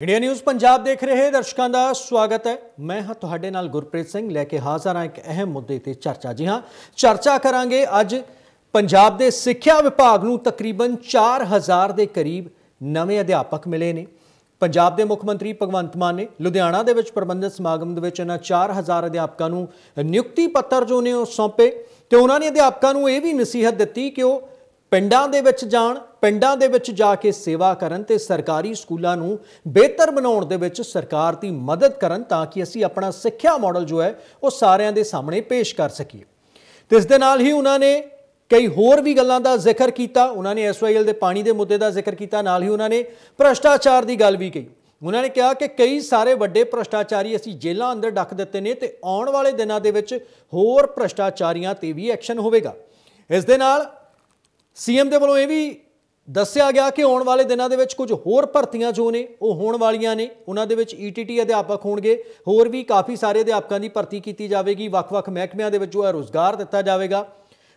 India news Punjab देख रहे दर्शकों का स्वागत है। मैं हाँ तुहाडे नाल गुरप्रीत सिंह लैके हाज़र हाँ एक अहम मुद्दे ते चर्चा। जी हाँ, चर्चा करांगे अज पंजाब दे सिक्ख्या विभाग नूं तकरीबन 4000 के करीब नवे अध्यापक मिले ने। पंजाब के मुख मंत्री भगवंत मान ने लुधियाना दे विच प्रबंधित समागम दे विच इन्हां 4000 अध्यापकों नूं नियुक्ति पत्र जो ने सौंपे ते उन्हां ने अध्यापकों नूं इह वी नसीहत दित्ती कि वो पिंडां दे विच जाण, पिंडां दे विच जाके सेवा करन ते सरकारी स्कूलों नूं बेहतर बनाउण दे विच सरकार की मदद करन ताकि असीं अपना सिक्ख्या मॉडल जो है वो सारिआं दे सामने पेश कर सकीए। ते इस दे नाल ही उन्होंने कई होर भी गल्लां दा जिक्र किया। उन्होंने SYL दे पानी दे मुद्दे दा जिक्र किया, नाल ही उन्होंने भ्रष्टाचार की गल भी कही। उन्होंने कहा कि कई सारे वड्डे भ्रष्टाचारी असीं जेलां अंदर डक दित्ते ने ते आउण वाले दिनां दे विच होर भ्रष्टाचारियां ते भी एक्शन होवेगा। इस दे नाल CM दे वल्लों यह भी दस्सिया गया कि आने वाले दिनों के कुछ होर भर्तियां जो ने वो होने वालियां ने। उन्होंने ETT अध्यापक होणगे, होर भी काफ़ी सारे अध्यापकों की भर्ती की जाएगी, वक्-वक् महकमिਆਂ ਦੇ ਵਿੱਚ जो है रोज़गार दिता जाएगा।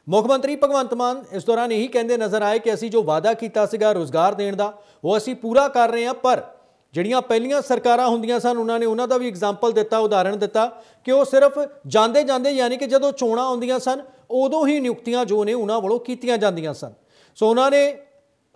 मुख मंत्री भगवंत मान इस दौरान यही कहते नज़र आए कि असी जो वादा किया सीगा रोज़गार देने का वो असी पूरा कर रहे हैं। पर ਜਿਹੜੀਆਂ ਪਹਿਲੀਆਂ ਸਰਕਾਰਾਂ ਹੁੰਦੀਆਂ ਸਨ उन्होंने ਉਹਨਾਂ ਦਾ भी एग्जाम्पल दिता, उदाहरण दिता कि वो सिर्फ ਜਾਂਦੇ ਜਾਂਦੇ यानी कि ਜਦੋਂ ਚੋਣਾਂ ਆਉਂਦੀਆਂ ਸਨ ਉਦੋਂ ਹੀ ਨਿਯੁਕਤੀਆਂ जो ने ਉਹਨਾਂ ਵੱਲੋਂ ਕੀਤੀਆਂ ਜਾਂਦੀਆਂ ਸਨ। सो उन्होंने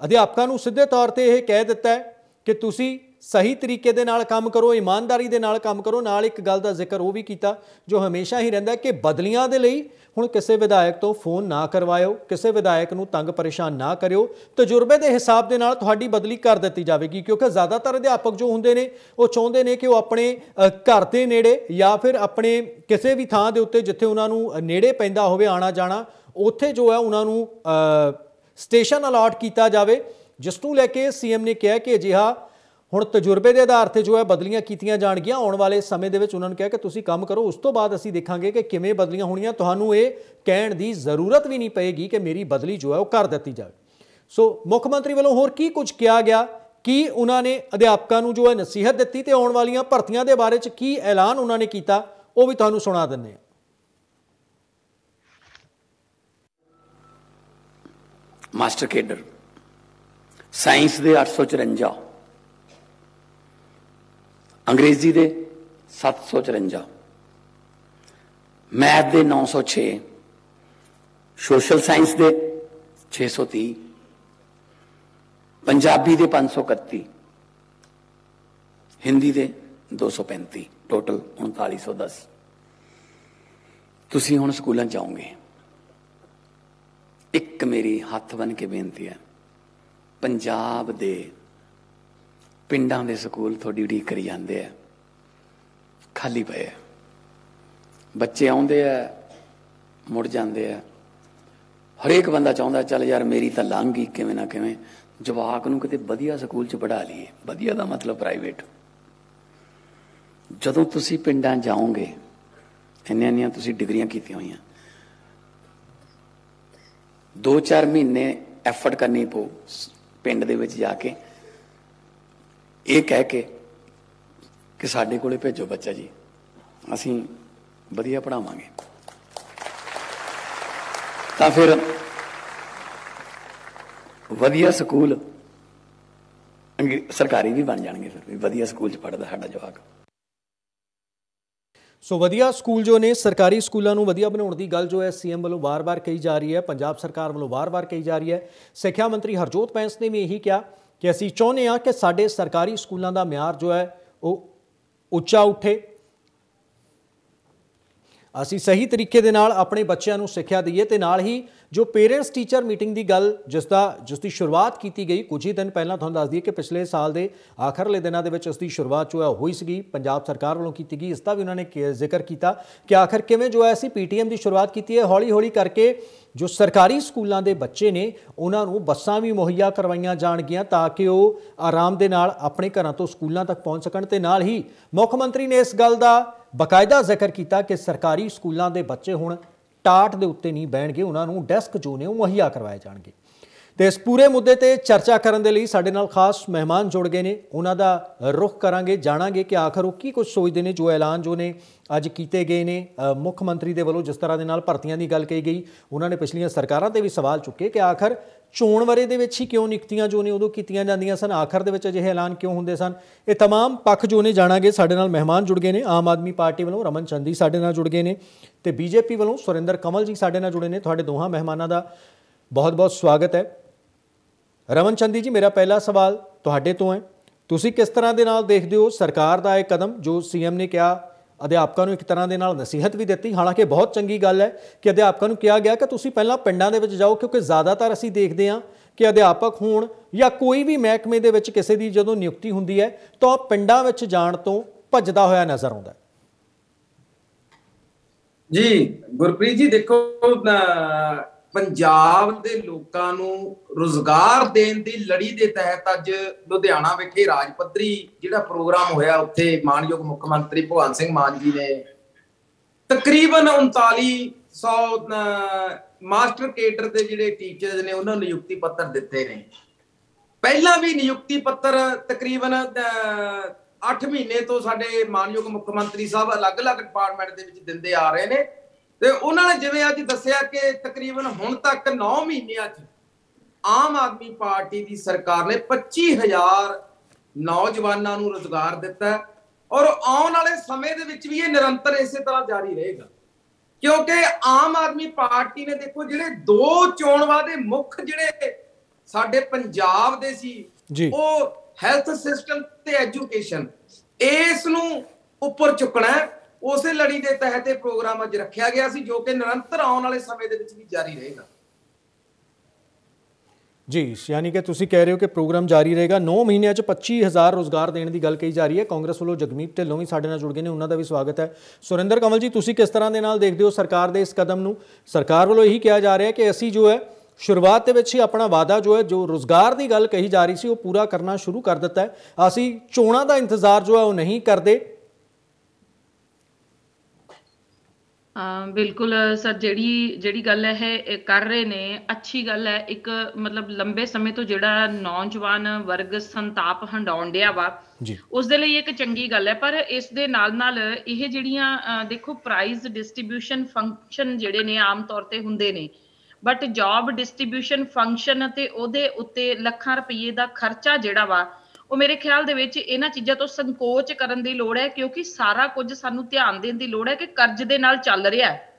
अध्यापकों को सीधे तौर पर यह कह दिता है कि तुसी सही तरीके दे नाल काम करो, ईमानदारी दे नाल काम करो। नाल एक गल का जिक्र वो भी किया जो हमेशा ही रहिंदा है कि बदलियां दे लई हुण किसी विधायक तो फोन ना करवाओ, किसी विधायक नूं तंग परेशान ना करियो, तजुर्बे के हिसाब के नाल तुहाडी बदली कर दी जाएगी। क्योंकि ज़्यादातर अध्यापक जो हुंदे ने वो चाहुंदे ने कि वो अपने घर के नेड़े या फिर अपने किसी भी थां दे उत्ते जिथे उन्हां नूं नेड़े पैंदा होवे आना जाना, उत्थे जो है उन्हां नूं स्टेशन अलॉट किया जाए। जिसनूं लैके CM ने कहा कि अजिहा हुण तजुर्बे के आधार पर जो है बदलियां कीतियां जाणगियां। आने वाले समय दे विच उन्होंने कहा कि तुसीं काम करो, उस तो बाद असीं देखांगे कि किवें बदलियां होणियां। तुहानूं ये कहण दी जरूरत भी नहीं पेगी कि मेरी बदली जो है वो कर दी जाए। सो मुख मंत्री वालों होर की कुछ कहा गया, कि उन्होंने अध्यापकों को जो है नसीहत दी ते आने वालियां भर्तियां के बारे च की ऐलान उन्होंने किया वो भी तुहानूं सुणा दिंदे हां। मास्टर केडर साइंस दे 854, अंग्रेजी दे 754, मैथ दे 906, सोशल साइंस दे 630, पंजाबी दे 531, हिंदी दे 235, टोटल 3910। तुसीं हुण स्कूलों जाओगे। एक मेरी हथ बन के बेनती है, पंजाब दे पिंडां दे स्कूल थोड़ी उड़ीक करी जाते हैं, खाली पे है, बच्चे आउंदे है मुड़ जाते हैं। हरेक बंदा चाहता चल यार मेरी तो लंघ गई किवें ना किवें, जवाक नूं किते वधिया स्कूल च पढ़ा लीए। वधिया दा मतलब प्राइवेट। जदों तुसीं पिंडां जाओगे, इन्नियां तुसीं डिग्रियां कीतियां होईयां, 2-4 महीने एफर्ट करनी पो पिंड दे विच जाके ये कह के कि साडे कोले भेजो बच्चा जी, असीं वधिया पढ़ावांगे, तां फिर वधिया स्कूल सरकारी भी बन जाणगे। फिर भी वधिया स्कूल च पढ़दा साडा जवाक। सो वधिया स्कूल जो ने सरकारी स्कूलों को वधिया बनाने की गल जो है CM वालों बार बार कही जा रही है, पंजाब सरकार वालों बार बार कही जा रही है। सिक्ख्या मंत्री हरजोत बैंस ने भी यही कहा कि असीं चाहुंदे हां कि साडे सरकारी स्कूलों का म्यार जो है वो उच्चा उठे, असीं सही तरीके दे नाल अपने बच्चों को सिक्ख्या दईए। ते नाल ही जो पेरेंट्स टीचर मीटिंग की गल जिसकी शुरुआत की गई कुछ ही दिन पहला, तुहानूं दस दईए कि पिछले साल के आखिरले दिनों के इसकी शुरुआत जो है हुई सी, पंजाब सरकार वालों की गई। इसका भी उन्होंने जिक्र किया कि आखिर किवें जो है असीं PTM की शुरुआत की है। हौली हौली करके जो सरकारी स्कूलों के बच्चे ने उन्होंने बसां भी मुहैया करवाईयां जाणगियां ताकि वो आराम दे नाल अपने घरों तो स्कूलों तक पहुँच सकन। ते नाल ही मुख मंत्री ने इस गल का बाकायदा जिक्र किया कि सरकारी स्कूलों के बच्चे हुण टाट के उत्ते नहीं बहणगे, उन्होंने डेस्क जो ने मुहैया करवाए जाणगे। ਤੇ ਇਸ ਪੂਰੇ ਮੁੱਦੇ ਤੇ ਚਰਚਾ ਕਰਨ ਦੇ ਲਈ ਸਾਡੇ ਨਾਲ ਖਾਸ ਮਹਿਮਾਨ ਜੁੜ ਗਏ ਨੇ। ਉਹਨਾਂ ਦਾ ਰੁਖ ਕਰਾਂਗੇ, ਜਾਣਾਂਗੇ ਕਿ ਆਖਰ ਉਹ ਕੀ ਕੁਝ ਸੋਚਦੇ ਨੇ। ਜੋ ਐਲਾਨ ਜੋ ਨੇ ਅੱਜ ਕੀਤੇ ਗਏ ਨੇ ਮੁੱਖ ਮੰਤਰੀ ਦੇ ਵੱਲੋਂ, ਜਿਸ ਤਰ੍ਹਾਂ ਦੇ ਨਾਲ ਭਰਤੀਆਂ ਦੀ ਗੱਲ ਕਹੀ ਗਈ, ਉਹਨਾਂ ਨੇ ਪਿਛਲੀਆਂ ਸਰਕਾਰਾਂ ਤੇ ਵੀ ਸਵਾਲ ਚੁੱਕੇ ਕਿ ਆਖਰ ਚੋਣ ਵਰੇ ਦੇ ਵਿੱਚ ਹੀ ਕਿਉਂ ਨਿਯੁਕਤੀਆਂ ਜੋ ਨੇ ਉਦੋਂ ਕੀਤੀਆਂ ਜਾਂਦੀਆਂ ਸਨ, ਆਖਰ ਦੇ ਵਿੱਚ ਅਜਿਹੇ ਐਲਾਨ ਕਿਉਂ ਹੁੰਦੇ ਸਨ। ਇਹ तमाम ਪੱਖ ਜੋ ਨੇ ਜਾਣਾਂਗੇ। ਸਾਡੇ ਨਾਲ ਮਹਿਮਾਨ ਜੁੜ ਗਏ ਨੇ। ਆਮ ਆਦਮੀ ਪਾਰਟੀ ਵੱਲੋਂ ਰਮਨ ਚੰਦੀ ਸਾਡੇ ਨਾਲ ਜੁੜ ਗਏ ਨੇ ਤੇ ਬੀਜੇਪੀ ਵੱਲੋਂ ਸੁਰਿੰਦਰ ਕਮਲ ਜੀ ਸਾਡੇ ਨਾਲ ਜੁੜੇ ਨੇ। ਤੁਹਾਡੇ ਦੋਹਾਂ ਮਹਿਮਾਨਾਂ ਦਾ ਬਹੁਤ ਬਹੁਤ ਸਵਾਗਤ ਹੈ। ਰਮਨ ਚੰਦੀ ਜੀ, ਮੇਰਾ ਪਹਿਲਾ ਸਵਾਲ ਤੁਹਾਡੇ ਤੋਂ ਹੈ। ਤੁਸੀਂ ਕਿਸ ਤਰ੍ਹਾਂ ਦੇ ਨਾਲ ਦੇਖਦੇ ਹੋ ਸਰਕਾਰ ਦਾ ਇਹ ਕਦਮ ਜੋ ਸੀਐਮ ਨੇ ਕਿਹਾ, ਅਧਿਆਪਕਾਂ ਨੂੰ ਇੱਕ ਤਰ੍ਹਾਂ ਦੇ ਨਾਲ ਨਸੀਹਤ ਵੀ ਦਿੱਤੀ। ਹਾਲਾਂਕਿ ਬਹੁਤ ਚੰਗੀ ਗੱਲ ਹੈ ਕਿ ਅਧਿਆਪਕਾਂ ਨੂੰ ਕਿਹਾ ਗਿਆ ਕਿ ਤੁਸੀਂ ਪਹਿਲਾਂ ਪਿੰਡਾਂ ਦੇ ਵਿੱਚ ਜਾਓ, ਕਿਉਂਕਿ ਜ਼ਿਆਦਾਤਰ ਅਸੀਂ ਦੇਖਦੇ ਹਾਂ ਕਿ ਅਧਿਆਪਕ ਹੋਣ ਜਾਂ ਕੋਈ ਵੀ ਮਹਿਕਮੇ ਦੇ ਵਿੱਚ ਕਿਸੇ ਦੀ ਜਦੋਂ ਨਿਯੁਕਤੀ ਹੁੰਦੀ ਹੈ ਤਾਂ ਪਿੰਡਾਂ ਵਿੱਚ ਜਾਣ ਤੋਂ ਭੱਜਦਾ ਹੋਇਆ ਨਜ਼ਰ ਆਉਂਦਾ ਹੈ। ਜੀ ਗੁਰਪ੍ਰੀਤ ਜੀ, ਦੇਖੋ ਪੰਜਾਬ ਦੇ ਲੋਕਾਂ ਨੂੰ ਰੁਜ਼ਗਾਰ ਦੇਣ ਦੀ ਲੜੀ ਦੇ ਤਹਿਤ ਅੱਜ ਲੁਧਿਆਣਾ ਵਿਖੇ ਰਾਜ ਪੱਧਰੀ ਜਿਹੜਾ ਪ੍ਰੋਗਰਾਮ ਹੋਇਆ, ਉੱਥੇ ਮਾਨਯੋਗ ਮੁੱਖ ਮੰਤਰੀ ਭਗਵੰਤ ਸਿੰਘ ਮਾਨ ਜੀ ਨੇ ਤਕਰੀਬਨ 3900 ਮਾਸਟਰ ਕੇਡਰ ਦੇ ਜਿਹੜੇ ਟੀਚਰਸ ਨੇ ਉਹਨਾਂ ਨੂੰ ਨਿਯੁਕਤੀ ਪੱਤਰ ਦਿੱਤੇ ਨੇ। ਪਹਿਲਾਂ ਵੀ ਨਿਯੁਕਤੀ ਪੱਤਰ ਤਕਰੀਬਨ 8 ਮਹੀਨੇ ਤੋਂ ਸਾਡੇ ਮਾਨਯੋਗ ਮੁੱਖ ਮੰਤਰੀ ਸਾਹਿਬ ਅਲੱਗ-ਅਲੱਗ ਡਿਪਾਰਟਮੈਂਟ ਦੇ ਵਿੱਚ ਦਿੰਦੇ ਆ ਰਹੇ ਨੇ ਤੇ ਉਹਨਾਂ ਨੇ ਜਿਵੇਂ ਅੱਜ ਦੱਸਿਆ ਕਿ ਤਕਰੀਬਨ ਹੁਣ ਤੱਕ 9 ਮਹੀਨਿਆਂ 'ਚ ਆਮ ਆਦਮੀ ਪਾਰਟੀ ਦੀ ਸਰਕਾਰ ਨੇ 25,000 ਨੌਜਵਾਨਾਂ ਨੂੰ ਰੁਜ਼ਗਾਰ ਦਿੱਤਾ ਔਰ ਆਉਣ ਵਾਲੇ ਸਮੇਂ ਦੇ ਵਿੱਚ ਵੀ ਇਹ ਨਿਰੰਤਰ ਇਸੇ ਤਰ੍ਹਾਂ ਜਾਰੀ ਰਹੇਗਾ, ਕਿਉਂਕਿ ਆਮ ਆਦਮੀ ਪਾਰਟੀ ਨੇ ਦੇਖੋ ਜਿਹੜੇ 2 ਚੋਣ ਵਾਅਦੇ ਮੁੱਖ ਜਿਹੜੇ ਸਾਡੇ ਪੰਜਾਬ ਦੇ ਸੀ ਉਹ ਹੈਲਥ ਸਿਸਟਮ ਤੇ ਐਜੂਕੇਸ਼ਨ, ਇਸ ਨੂੰ ਉੱਪਰ ਚੁੱਕਣਾ ਹੈ। ਉਸੇ ਲੜੀ ਦੇ ਤਹਿਤ ਇਹ ਪ੍ਰੋਗਰਾਮ ਅੱਜ ਰੱਖਿਆ ਗਿਆ ਸੀ ਜੋ ਕਿ ਨਿਰੰਤਰ ਆਉਣ ਵਾਲੇ ਸਮੇਂ ਦੇ ਵਿੱਚ ਵੀ ਜਾਰੀ ਰਹੇਗਾ। ਜੀ, ਯਾਨੀ ਕਿ ਤੁਸੀਂ ਕਹਿ ਰਹੇ ਹੋ ਕਿ ਪ੍ਰੋਗਰਾਮ ਜਾਰੀ ਰਹੇਗਾ। 9 ਮਹੀਨਿਆਂ 'ਚ 25,000 ਰੁਜ਼ਗਾਰ ਦੇਣ ਦੀ ਗੱਲ ਕਹੀ ਜਾ ਰਹੀ ਹੈ। ਕਾਂਗਰਸ ਵੱਲੋਂ ਜਗਮੀਤ ਢਿੱਲੋਂ ਵੀ ਸਾਡੇ ਨਾਲ ਜੁੜ ਗਏ ਨੇ, ਉਹਨਾਂ ਦਾ ਵੀ ਸਵਾਗਤ ਹੈ। ਸੁਰਿੰਦਰ ਕਮਲ ਜੀ, ਤੁਸੀਂ ਕਿਸ ਤਰ੍ਹਾਂ ਦੇ ਨਾਲ ਦੇਖਦੇ ਹੋ ਸਰਕਾਰ ਦੇ ਇਸ ਕਦਮ ਨੂੰ? ਸਰਕਾਰ ਵੱਲੋਂ ਇਹੀ ਕਿਹਾ ਜਾ ਰਿਹਾ ਕਿ ਅਸੀਂ ਜੋ ਹੈ ਸ਼ੁਰੂਆਤ ਦੇ ਵਿੱਚ ਹੀ ਆਪਣਾ ਵਾਅਦਾ ਜੋ ਹੈ, ਜੋ ਰੁਜ਼ਗਾਰ ਦੀ ਗੱਲ ਕਹੀ ਜਾ ਰਹੀ ਸੀ, ਉਹ ਪੂਰਾ ਕਰਨਾ ਸ਼ੁਰੂ ਕਰ ਦਿੱਤਾ ਹੈ। ਅਸੀਂ ਚੋਣਾਂ ਦਾ ਇੰਤਜ਼ਾਰ ਜੋ ਹੈ ਉਹ ਨਹੀਂ ਕਰਦੇ। ਬਿਲਕੁਲ ਸਰ, ਜਿਹੜੀ ਗੱਲ ਇਹ ਕਰ ਰਹੇ ਨੇ ਅੱਛੀ ਗੱਲ ਹੈ। ਇੱਕ ਮਤਲਬ ਲੰਬੇ ਸਮੇਂ ਤੋਂ ਜਿਹੜਾ ਨੌਜਵਾਨ ਵਰਗ ਸੰਤਾਪ ਹੰਡਾਉਣ ਡਿਆ ਵਾ, ਉਸ ਦੇ ਲਈ ਇੱਕ ਚੰਗੀ ਗੱਲ ਹੈ। ਪਰ ਇਸ ਦੇ ਨਾਲ ਇਹ ਜਿਹੜੀਆਂ ਦੇਖੋ ਪ੍ਰਾਈਜ਼ ਡਿਸਟ੍ਰੀਬਿਊਸ਼ਨ ਫੰਕਸ਼ਨ ਜਿਹੜੇ ਨੇ ਆਮ ਤੌਰ ਤੇ ਹੁੰਦੇ ਨੇ, ਬਟ ਜੌਬ ਡਿਸਟ੍ਰੀਬਿਊਸ਼ਨ ਫੰਕਸ਼ਨ ਤੇ ਉਹਦੇ ਉੱਤੇ ਲੱਖਾਂ ਰੁਪਏ ਦਾ ਖਰਚਾ ਜਿਹੜਾ ਵਾ, ਉਹ ਮੇਰੇ ਖਿਆਲ ਦੇ ਵਿੱਚ ਇਹਨਾਂ ਚੀਜ਼ਾਂ ਤੋਂ ਸੰਕੋਚ ਕਰਨ ਦੀ ਲੋੜ ਹੈ, ਕਿਉਂਕਿ ਸਾਰਾ ਕੁਝ ਸਾਨੂੰ ਧਿਆਨ ਦੇਣ ਦੀ ਲੋੜ ਹੈ ਕਿ ਕਰਜ਼ ਦੇ ਨਾਲ ਚੱਲ ਰਿਹਾ ਹੈ।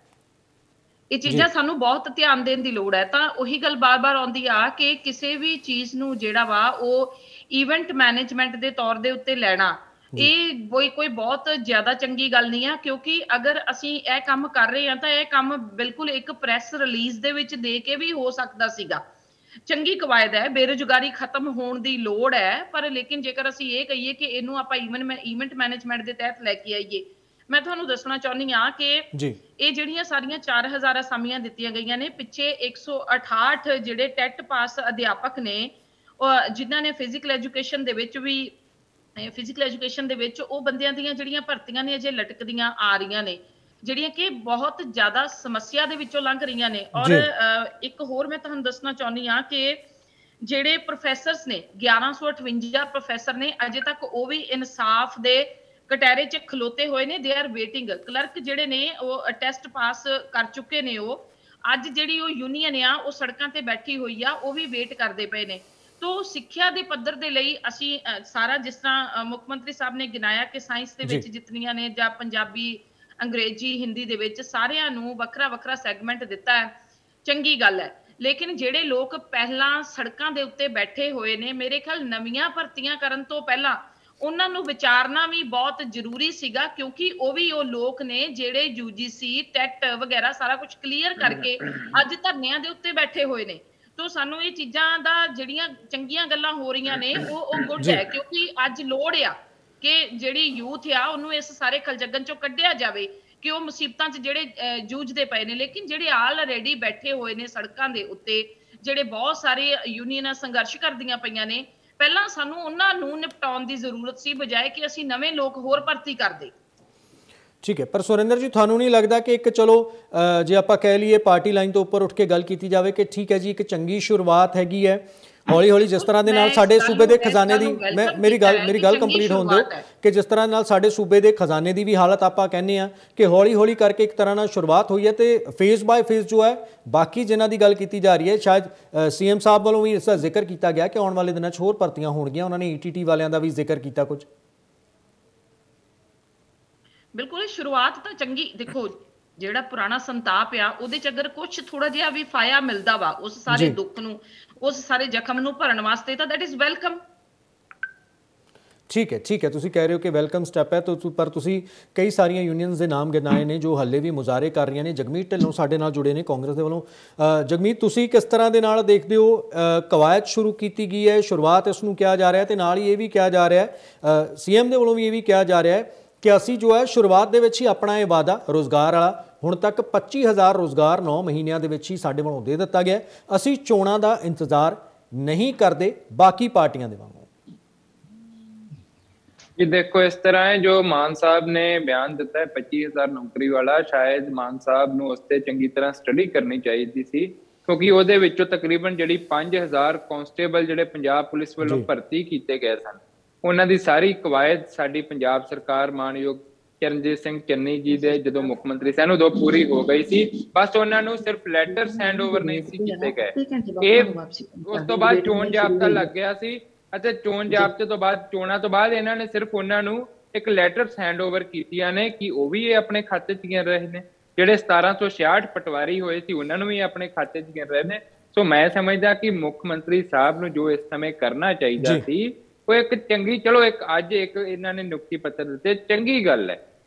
ਇਹ ਚੀਜ਼ਾਂ ਸਾਨੂੰ ਬਹੁਤ ਧਿਆਨ ਦੇਣ ਦੀ ਲੋੜ ਹੈ। ਤਾਂ ਉਹੀ ਗੱਲ ਬਾਰ-ਬਾਰ ਆਉਂਦੀ ਆ ਕਿ ਕਿਸੇ ਵੀ ਚੀਜ਼ ਨੂੰ ਜਿਹੜਾ ਵਾ ਉਹ ਇਵੈਂਟ ਮੈਨੇਜਮੈਂਟ ਦੇ ਤੌਰ ਦੇ ਉੱਤੇ ਲੈਣਾ, ਇਹ ਕੋਈ ਬਹੁਤ ਜ਼ਿਆਦਾ ਚੰਗੀ ਗੱਲ ਨਹੀਂ ਆ, ਕਿਉਂਕਿ ਅਗਰ ਅਸੀਂ ਇਹ ਕੰਮ ਕਰ ਰਹੇ ਹਾਂ ਤਾਂ ਇਹ ਕੰਮ ਬਿਲਕੁਲ ਇੱਕ ਪ੍ਰੈਸ ਰਿਲੀਜ਼ ਦੇ ਵਿੱਚ ਦੇ ਕੇ ਵੀ ਹੋ ਸਕਦਾ ਸੀਗਾ। ਚੰਗੀ ਕਵਾਇਦ ਹੈ, ਬੇਰੁਜ਼ਗਾਰੀ ਖਤਮ ਹੋਣ ਦੀ ਲੋੜ ਹੈ, ਪਰ ਲੇਕਿਨ ਜੇਕਰ ਅਸੀਂ ਇਹ ਕਹੀਏ ਕਿ ਇਹਨੂੰ ਆਪਾਂ ਇਵੈਂਟ ਮੈਨੇਜਮੈਂਟ ਦੇ ਤਹਿਤ ਲੈ ਕੇ ਆਈਏ, ਮੈਂ ਤੁਹਾਨੂੰ ਦੱਸਣਾ ਚਾਹੁੰਦੀ ਹਾਂ ਕਿ ਇਹ ਜਿਹੜੀਆਂ ਸਾਰੀਆਂ 4000 ਅਸਾਮੀਆਂ ਦਿੱਤੀਆਂ ਗਈਆਂ ਨੇ, ਪਿੱਛੇ 168 ਜਿਹੜੇ ਟੈਟ ਪਾਸ ਅਧਿਆਪਕ ਨੇ ਜਿਨ੍ਹਾਂ ਨੇ ਫਿਜ਼ੀਕਲ ਐਜੂਕੇਸ਼ਨ ਦੇ ਵਿੱਚ ਉਹ ਬੰਦਿਆਂ ਦੀਆਂ ਜਿਹੜੀਆਂ ਭਰਤੀਆਂ ਨੇ ਅਜੇ ਲਟਕਦੀਆਂ ਆ ਰਹੀਆਂ ਨੇ, ਜਿਹੜੀਆਂ ਕਿ ਬਹੁਤ ਜ਼ਿਆਦਾ ਸਮੱਸਿਆ ਦੇ ਵਿੱਚੋਂ ਲੰਘ ਰਹੀਆਂ ਨੇ। ਔਰ ਇੱਕ ਹੋਰ ਮੈਂ ਤੁਹਾਨੂੰ ਦੱਸਣਾ ਚਾਹੁੰਦੀ ਹਾਂ ਕਿ ਜਿਹੜੇ ਪ੍ਰੋਫੈਸਰਸ ਨੇ 1158 ਪ੍ਰੋਫੈਸਰ ਨੇ, ਅਜੇ ਤੱਕ ਉਹ ਵੀ ਇਨਸਾਫ ਦੇ ਕਟਹਿਰੇ 'ਚ ਖਲੋਤੇ ਹੋਏ ਨੇ। They are waiting. ਕਲਰਕ ਜਿਹੜੇ ਨੇ ਉਹ ਟੈਸਟ ਪਾਸ ਕਰ ਚੁੱਕੇ ਨੇ, ਉਹ ਅੱਜ ਜਿਹੜੀ ਉਹ ਯੂਨੀਅਨ ਆ ਉਹ ਸੜਕਾਂ ਤੇ ਬੈਠੀ ਹੋਈ ਆ, ਉਹ ਵੀ ਵੇਟ ਕਰਦੇ ਪਏ ਨੇ। ਤੋ ਸਿੱਖਿਆ ਦੇ ਪੱਧਰ ਦੇ ਲਈ ਅਸੀਂ ਸਾਰਾ, ਜਿਸ ਤਰ੍ਹਾਂ ਮੁੱਖ ਮੰਤਰੀ ਸਾਹਿਬ ਨੇ ਗਿਣਾਇਆ ਕਿ ਸਾਇੰਸ ਦੇ ਵਿੱਚ ਜਿਤਨੀਆਂ ਨੇ ਜਾਂ ਪੰਜਾਬੀ, ਅੰਗਰੇਜ਼ੀ, ਹਿੰਦੀ ਦੇ ਵਿੱਚ ਸਾਰਿਆਂ ਨੂੰ ਵੱਖਰਾ ਵੱਖਰਾ ਸੈਗਮੈਂਟ ਦਿੱਤਾ ਹੈ, ਚੰਗੀ ਗੱਲ ਹੈ। ਲੇਕਿਨ ਜਿਹੜੇ ਲੋਕ ਪਹਿਲਾਂ ਸੜਕਾਂ ਦੇ ਉੱਤੇ ਬੈਠੇ ਹੋਏ ਨੇ, ਮੇਰੇ ਖਿਆਲ ਨਵੀਆਂ ਭਰਤੀਆਂ ਕਰਨ ਤੋਂ ਪਹਿਲਾਂ ਉਹਨਾਂ ਨੂੰ ਵਿਚਾਰਨਾ ਵੀ ਬਹੁਤ ਜ਼ਰੂਰੀ ਸੀਗਾ, ਕਿਉਂਕਿ ਉਹ ਲੋਕ ਨੇ ਜਿਹੜੇ UGC ਟੈਟ ਵਗੈਰਾ ਸਾਰਾ ਕੁਝ ਕਲੀਅਰ ਕਰਕੇ ਅੱਜ ਧਰਨਿਆਂ ਦੇ ਉੱਤੇ ਬੈਠੇ ਹੋਏ ਨੇ। ਤੋ ਸਾਨੂੰ ਇਹ ਚੀਜ਼ਾਂ ਦਾ ਜਿਹੜੀਆਂ ਚੰਗੀਆਂ ਗੱਲਾਂ ਹੋ ਰਹੀਆਂ ਨੇ ਉਹ ਗੁੱਡ ਹੈ, ਕਿਉਂਕਿ ਅੱਜ ਲੋੜ ਆ ਕਿ ਜਿਹੜੀ ਯੂਥ ਆ ਉਹਨੂੰ ਇਸ ਸਾਰੇ ਖਲਜਗਨ ਚੋਂ ਕੱਢਿਆ ਜਾਵੇ ਕਿ ਉਹ ਮੁਸੀਬਤਾਂ 'ਚ ਜਿਹੜੇ ਜੂਝਦੇ ਪਏ ਨੇ। ਲੇਕਿਨ ਜਿਹੜੇ ਆਲਰੇਡੀ ਬੈਠੇ ਹੋਏ ਨੇ ਸੜਕਾਂ ਦੇ ਉੱਤੇ, ਜਿਹੜੇ ਬਹੁਤ ਸਾਰੇ ਯੂਨੀਅਨਾਂ ਸੰਘਰਸ਼ ਕਰਦੀਆਂ ਪਈਆਂ ਨੇ, ਪਹਿਲਾਂ ਸਾਨੂੰ ਉਹਨਾਂ ਨੂੰ ਨਿਪਟਾਉਣ ਦੀ ਜ਼ਰੂਰਤ ਸੀ, ਬਜਾਏ ਕਿ ਅਸੀਂ ਨਵੇਂ ਲੋਕ ਹੋਰ ਭਰਤੀ ਕਰਦੇ। ਠੀਕ ਹੈ, ਪਰ ਸੁਰਿੰਦਰ ਜੀ ਤੁਹਾਨੂੰ ਨਹੀਂ ਲੱਗਦਾ ਕਿ ਇੱਕ ਚਲੋ ਜੇ ਆਪਾਂ ਕਹਿ ਲਈਏ ਪਾਰਟੀ ਲਾਈਨ ਤੋਂ ਉੱਪਰ ਉੱਠ ਕੇ ਗੱਲ ਕੀਤੀ ਜਾਵੇ ਕਿ ਠੀਕ ਹੈ ਜੀ ਇੱਕ ਚੰਗੀ ਸ਼ੁਰੂਆਤ ਹੈਗੀ ਹੈ, ਹੌਲੀ ਹੌਲੀ ਜਿਸ ਤਰ੍ਹਾਂ ਦੇ ਨਾਲ ਸਾਡੇ ਸੂਬੇ ਦੇ ਖਜ਼ਾਨੇ ਦੀ ਮੇਰੀ ਗੱਲ ਕੰਪਲੀਟ ਹੋਣ ਦਿਓ ਕਿ ਜਿਸ ਤਰ੍ਹਾਂ ਨਾਲ ਸਾਡੇ ਸੂਬੇ ਦੇ ਖਜ਼ਾਨੇ ਦੀ ਵੀ ਹਾਲਤ ਆਪਾਂ ਕਹਿੰਦੇ ਆ ਕਿ ਹੌਲੀ ਹੌਲੀ ਕਰਕੇ ਇੱਕ ਤਰ੍ਹਾਂ ਨਾਲ ਸ਼ੁਰੂਆਤ ਹੋਈ ਹੈ ਤੇ ਫੇਜ਼ ਬਾਏ ਫੇਜ਼ ਜੋ ਹੈ ਬਾਕੀ ਜਿਨ੍ਹਾਂ ਦੀ ਗੱਲ ਕੀਤੀ ਜਾ ਰਹੀ ਹੈ ਸ਼ਾਇਦ ਸੀਐਮ ਸਾਹਿਬ ਵੱਲੋਂ ਵੀ ਇਸ ਦਾ ਜ਼ਿਕਰ ਕੀਤਾ ਗਿਆ ਕਿ ਆਉਣ ਵਾਲੇ ਦਿਨਾਂ 'ਚ ਹੋਰ ਭਰਤੀਆਂ ਹੋਣਗੀਆਂ, ਉਹਨਾਂ ਨੇ ਈਟੀਟੀ ਵਾਲਿਆਂ ਦਾ ਵੀ ਜ਼ਿਕਰ ਕੀਤਾ ਕੁਝ। ਬਿਲਕੁਲ ਸ਼ੁਰੂਆਤ ਤਾਂ ਚੰਗੀ, ਦੇਖੋ ਜਿਹੜਾ ਪੁਰਾਣਾ ਸੰਤਾਪ ਆ ਉਹਦੇ ਚ ਅਗਰ ਕੁਝ ਥੋੜਾ ਜਿਹਾ ਵੀ ਫਾਇਆ ਮਿਲਦਾ ਵਾ ਉਸ ਸਾਰੇ ਦੁੱਖ ਨੂੰ, ਉਸ ਸਾਰੇ ਜ਼ਖਮ ਨੂੰ ਭਰਨ ਵਾਸਤੇ ਤਾਂ ਦੈਟ ਇਜ਼ ਵੈਲਕਮ। ਠੀਕ ਹੈ, ਤੁਸੀਂ ਕਹਿ ਰਹੇ ਹੋ ਕਿ ਵੈਲਕਮ ਸਟੈਪ ਹੈ, ਪਰ ਤੁਸੀਂ ਕਈ ਸਾਰੀਆਂ ਯੂਨੀਅਨਸ ਦੇ ਨਾਮ ਗਿਣਾਏ ਨੇ ਜੋ ਹੱਲੇ ਵੀ ਮੁਜ਼ਾਹਰੇ ਕਰ ਰਹੀਆਂ ਨੇ। ਜਗਮੀਤ ਢਿੱਲੋਂ ਸਾਡੇ ਨਾਲ ਜੁੜੇ ਨੇ ਕਾਂਗਰਸ ਦੇ ਵੱਲੋਂ। ਜਗਮੀਤ, ਤੁਸੀਂ ਕਿਸ ਤਰ੍ਹਾਂ ਦੇ ਨਾਲ ਦੇਖਦੇ ਹੋ ਕਵਾਇਦ ਸ਼ੁਰੂ ਕੀਤੀ ਗਈ ਹੈ, ਸ਼ੁਰੂਆਤ ਇਸ ਨੂੰ ਕਿਹਾ ਜਾ ਰਿਹਾ ਤੇ ਨਾਲ ਹੀ ਇਹ ਵੀ ਕਿਹਾ ਜਾ ਰਿਹਾ ਸੀਐਮ ਦੇ ਵੱਲੋਂ ਵੀ ਇਹ ਵੀ ਕਿਹਾ ਜਾ ਰਿਹਾ ਹੈ ਕਿ ਅਸੀਂ ਜੋ ਹੈ ਸ਼ੁਰੂਆਤ ਦੇ ਵਿੱਚ ਹੀ ਆਪਣਾ ਇਹ ਵਾਅਦਾ ਰੋਜ਼ਗਾਰ ਵਾਲਾ ਹੁਣ ਤੱਕ 25,000 ਰੋਜ਼ਗਾਰ 9 ਮਹੀਨਿਆਂ ਦੇ ਵਿੱਚ ਹੀ ਸਾਡੇ ਵੱਲੋਂ ਦੇ ਦਿੱਤਾ ਗਿਆ, ਅਸੀਂ ਚੋਣਾਂ ਦਾ ਇੰਤਜ਼ਾਰ ਨਹੀਂ ਕਰਦੇ ਬਾਕੀ ਪਾਰਟੀਆਂ ਦੇ ਵਾਂਗੂ। कि देखो इस तरह है जो मान साहब ने बयान दिता है 25,000 नौकरी वाला, शायद मान साहब ਨੂੰ ਉਸ ਤੇ ਚੰਗੀ ਤਰ੍ਹਾਂ ਸਟੱਡੀ ਕਰਨੀ ਚਾਹੀਦੀ ਸੀ ਕਿਉਂਕਿ ਉਹਦੇ ਵਿੱਚੋਂ ਤਕਰੀਬਨ ਜਿਹੜੀ 5,000 ਕਾਂਸਟੇਬਲ ਜਿਹੜੇ ਪੰਜਾਬ ਪੁਲਿਸ ਵੱਲੋਂ ਭਰਤੀ ਕੀਤੇ ਗਏ ਸਨ ਉਹਨਾਂ ਦੀ ਸਾਰੀ ਕਵਾਇਦ ਸਾਡੀ ਪੰਜਾਬ ਸਰਕਾਰ ਮਾਨਯੋਗ ਚਰਨਜੀਤ ਸਿੰਘ ਚੰਨੀ ਜੀ ਦੇ ਜਦੋਂ ਮੁੱਖ ਮੰਤਰੀ ਸਨ ਉਦੋਂ ਪੂਰੀ ਹੋ ਗਈ ਸੀ। ਬਸ ਉਹਨਾਂ ਨੂੰ ਸਿਰਫ ਲੈਟਰਸ ਹੈਂਡਓਵਰ ਨਹੀਂ ਸੀ ਕੀਤੇ ਗਏ। ਇਹ ਉਸ ਤੋਂ ਬਾਅਦ ਚੋਣ ਜਾਬਤਾ ਲੱਗ ਗਿਆ ਸੀ ਅਤੇ ਚੋਣ ਜਾਬਤੇ ਤੋਂ ਬਾਅਦ ਚੋਣਾਂ ਤੋਂ ਬਾਅਦ ਇਹਨਾਂ ਨੇ ਸਿਰਫ ਉਹਨਾਂ ਨੂੰ ਇੱਕ ਲੈਟਰਸ ਹੈਂਡਓਵਰ ਕੀਤੀਆਂ ਨੇ ਕਿ ਉਹ ਵੀ ਇਹ ਆਪਣੇ ਖਾਤੇ 'ਚ ਗਿਣ ਰਹੇ ਨੇ। ਜਿਹੜੇ 1766 ਪਟਵਾਰੀ ਹੋਏ ਸੀ ਉਹਨਾਂ ਨੂੰ ਵੀ ਆਪਣੇ ਖਾਤੇ 'ਚ ਗਿਣ ਰਹੇ ਨੇ। ਸੋ ਮੈਂ ਸਮਝਦਾ ਕਿ ਮੁੱਖ ਮੰਤਰੀ ਸਾਹਿਬ ਨੂੰ ਜੋ ਇਸ ਸਮੇਂ ਕਰਨਾ ਚਾਹੀਦਾ ਸੀ ਉਹ ਇੱਕ ਚੰਗੀ, ਚਲੋ ਇੱਕ ਅੱਜ ਇੱਕ ਇਹਨਾਂ ਨੇ ਨਿਯੁਕਤੀ ਪੱਤਰ ਦਿੱਤੇ, ਚੰਗੀ ਗੱਲ ਹੈ,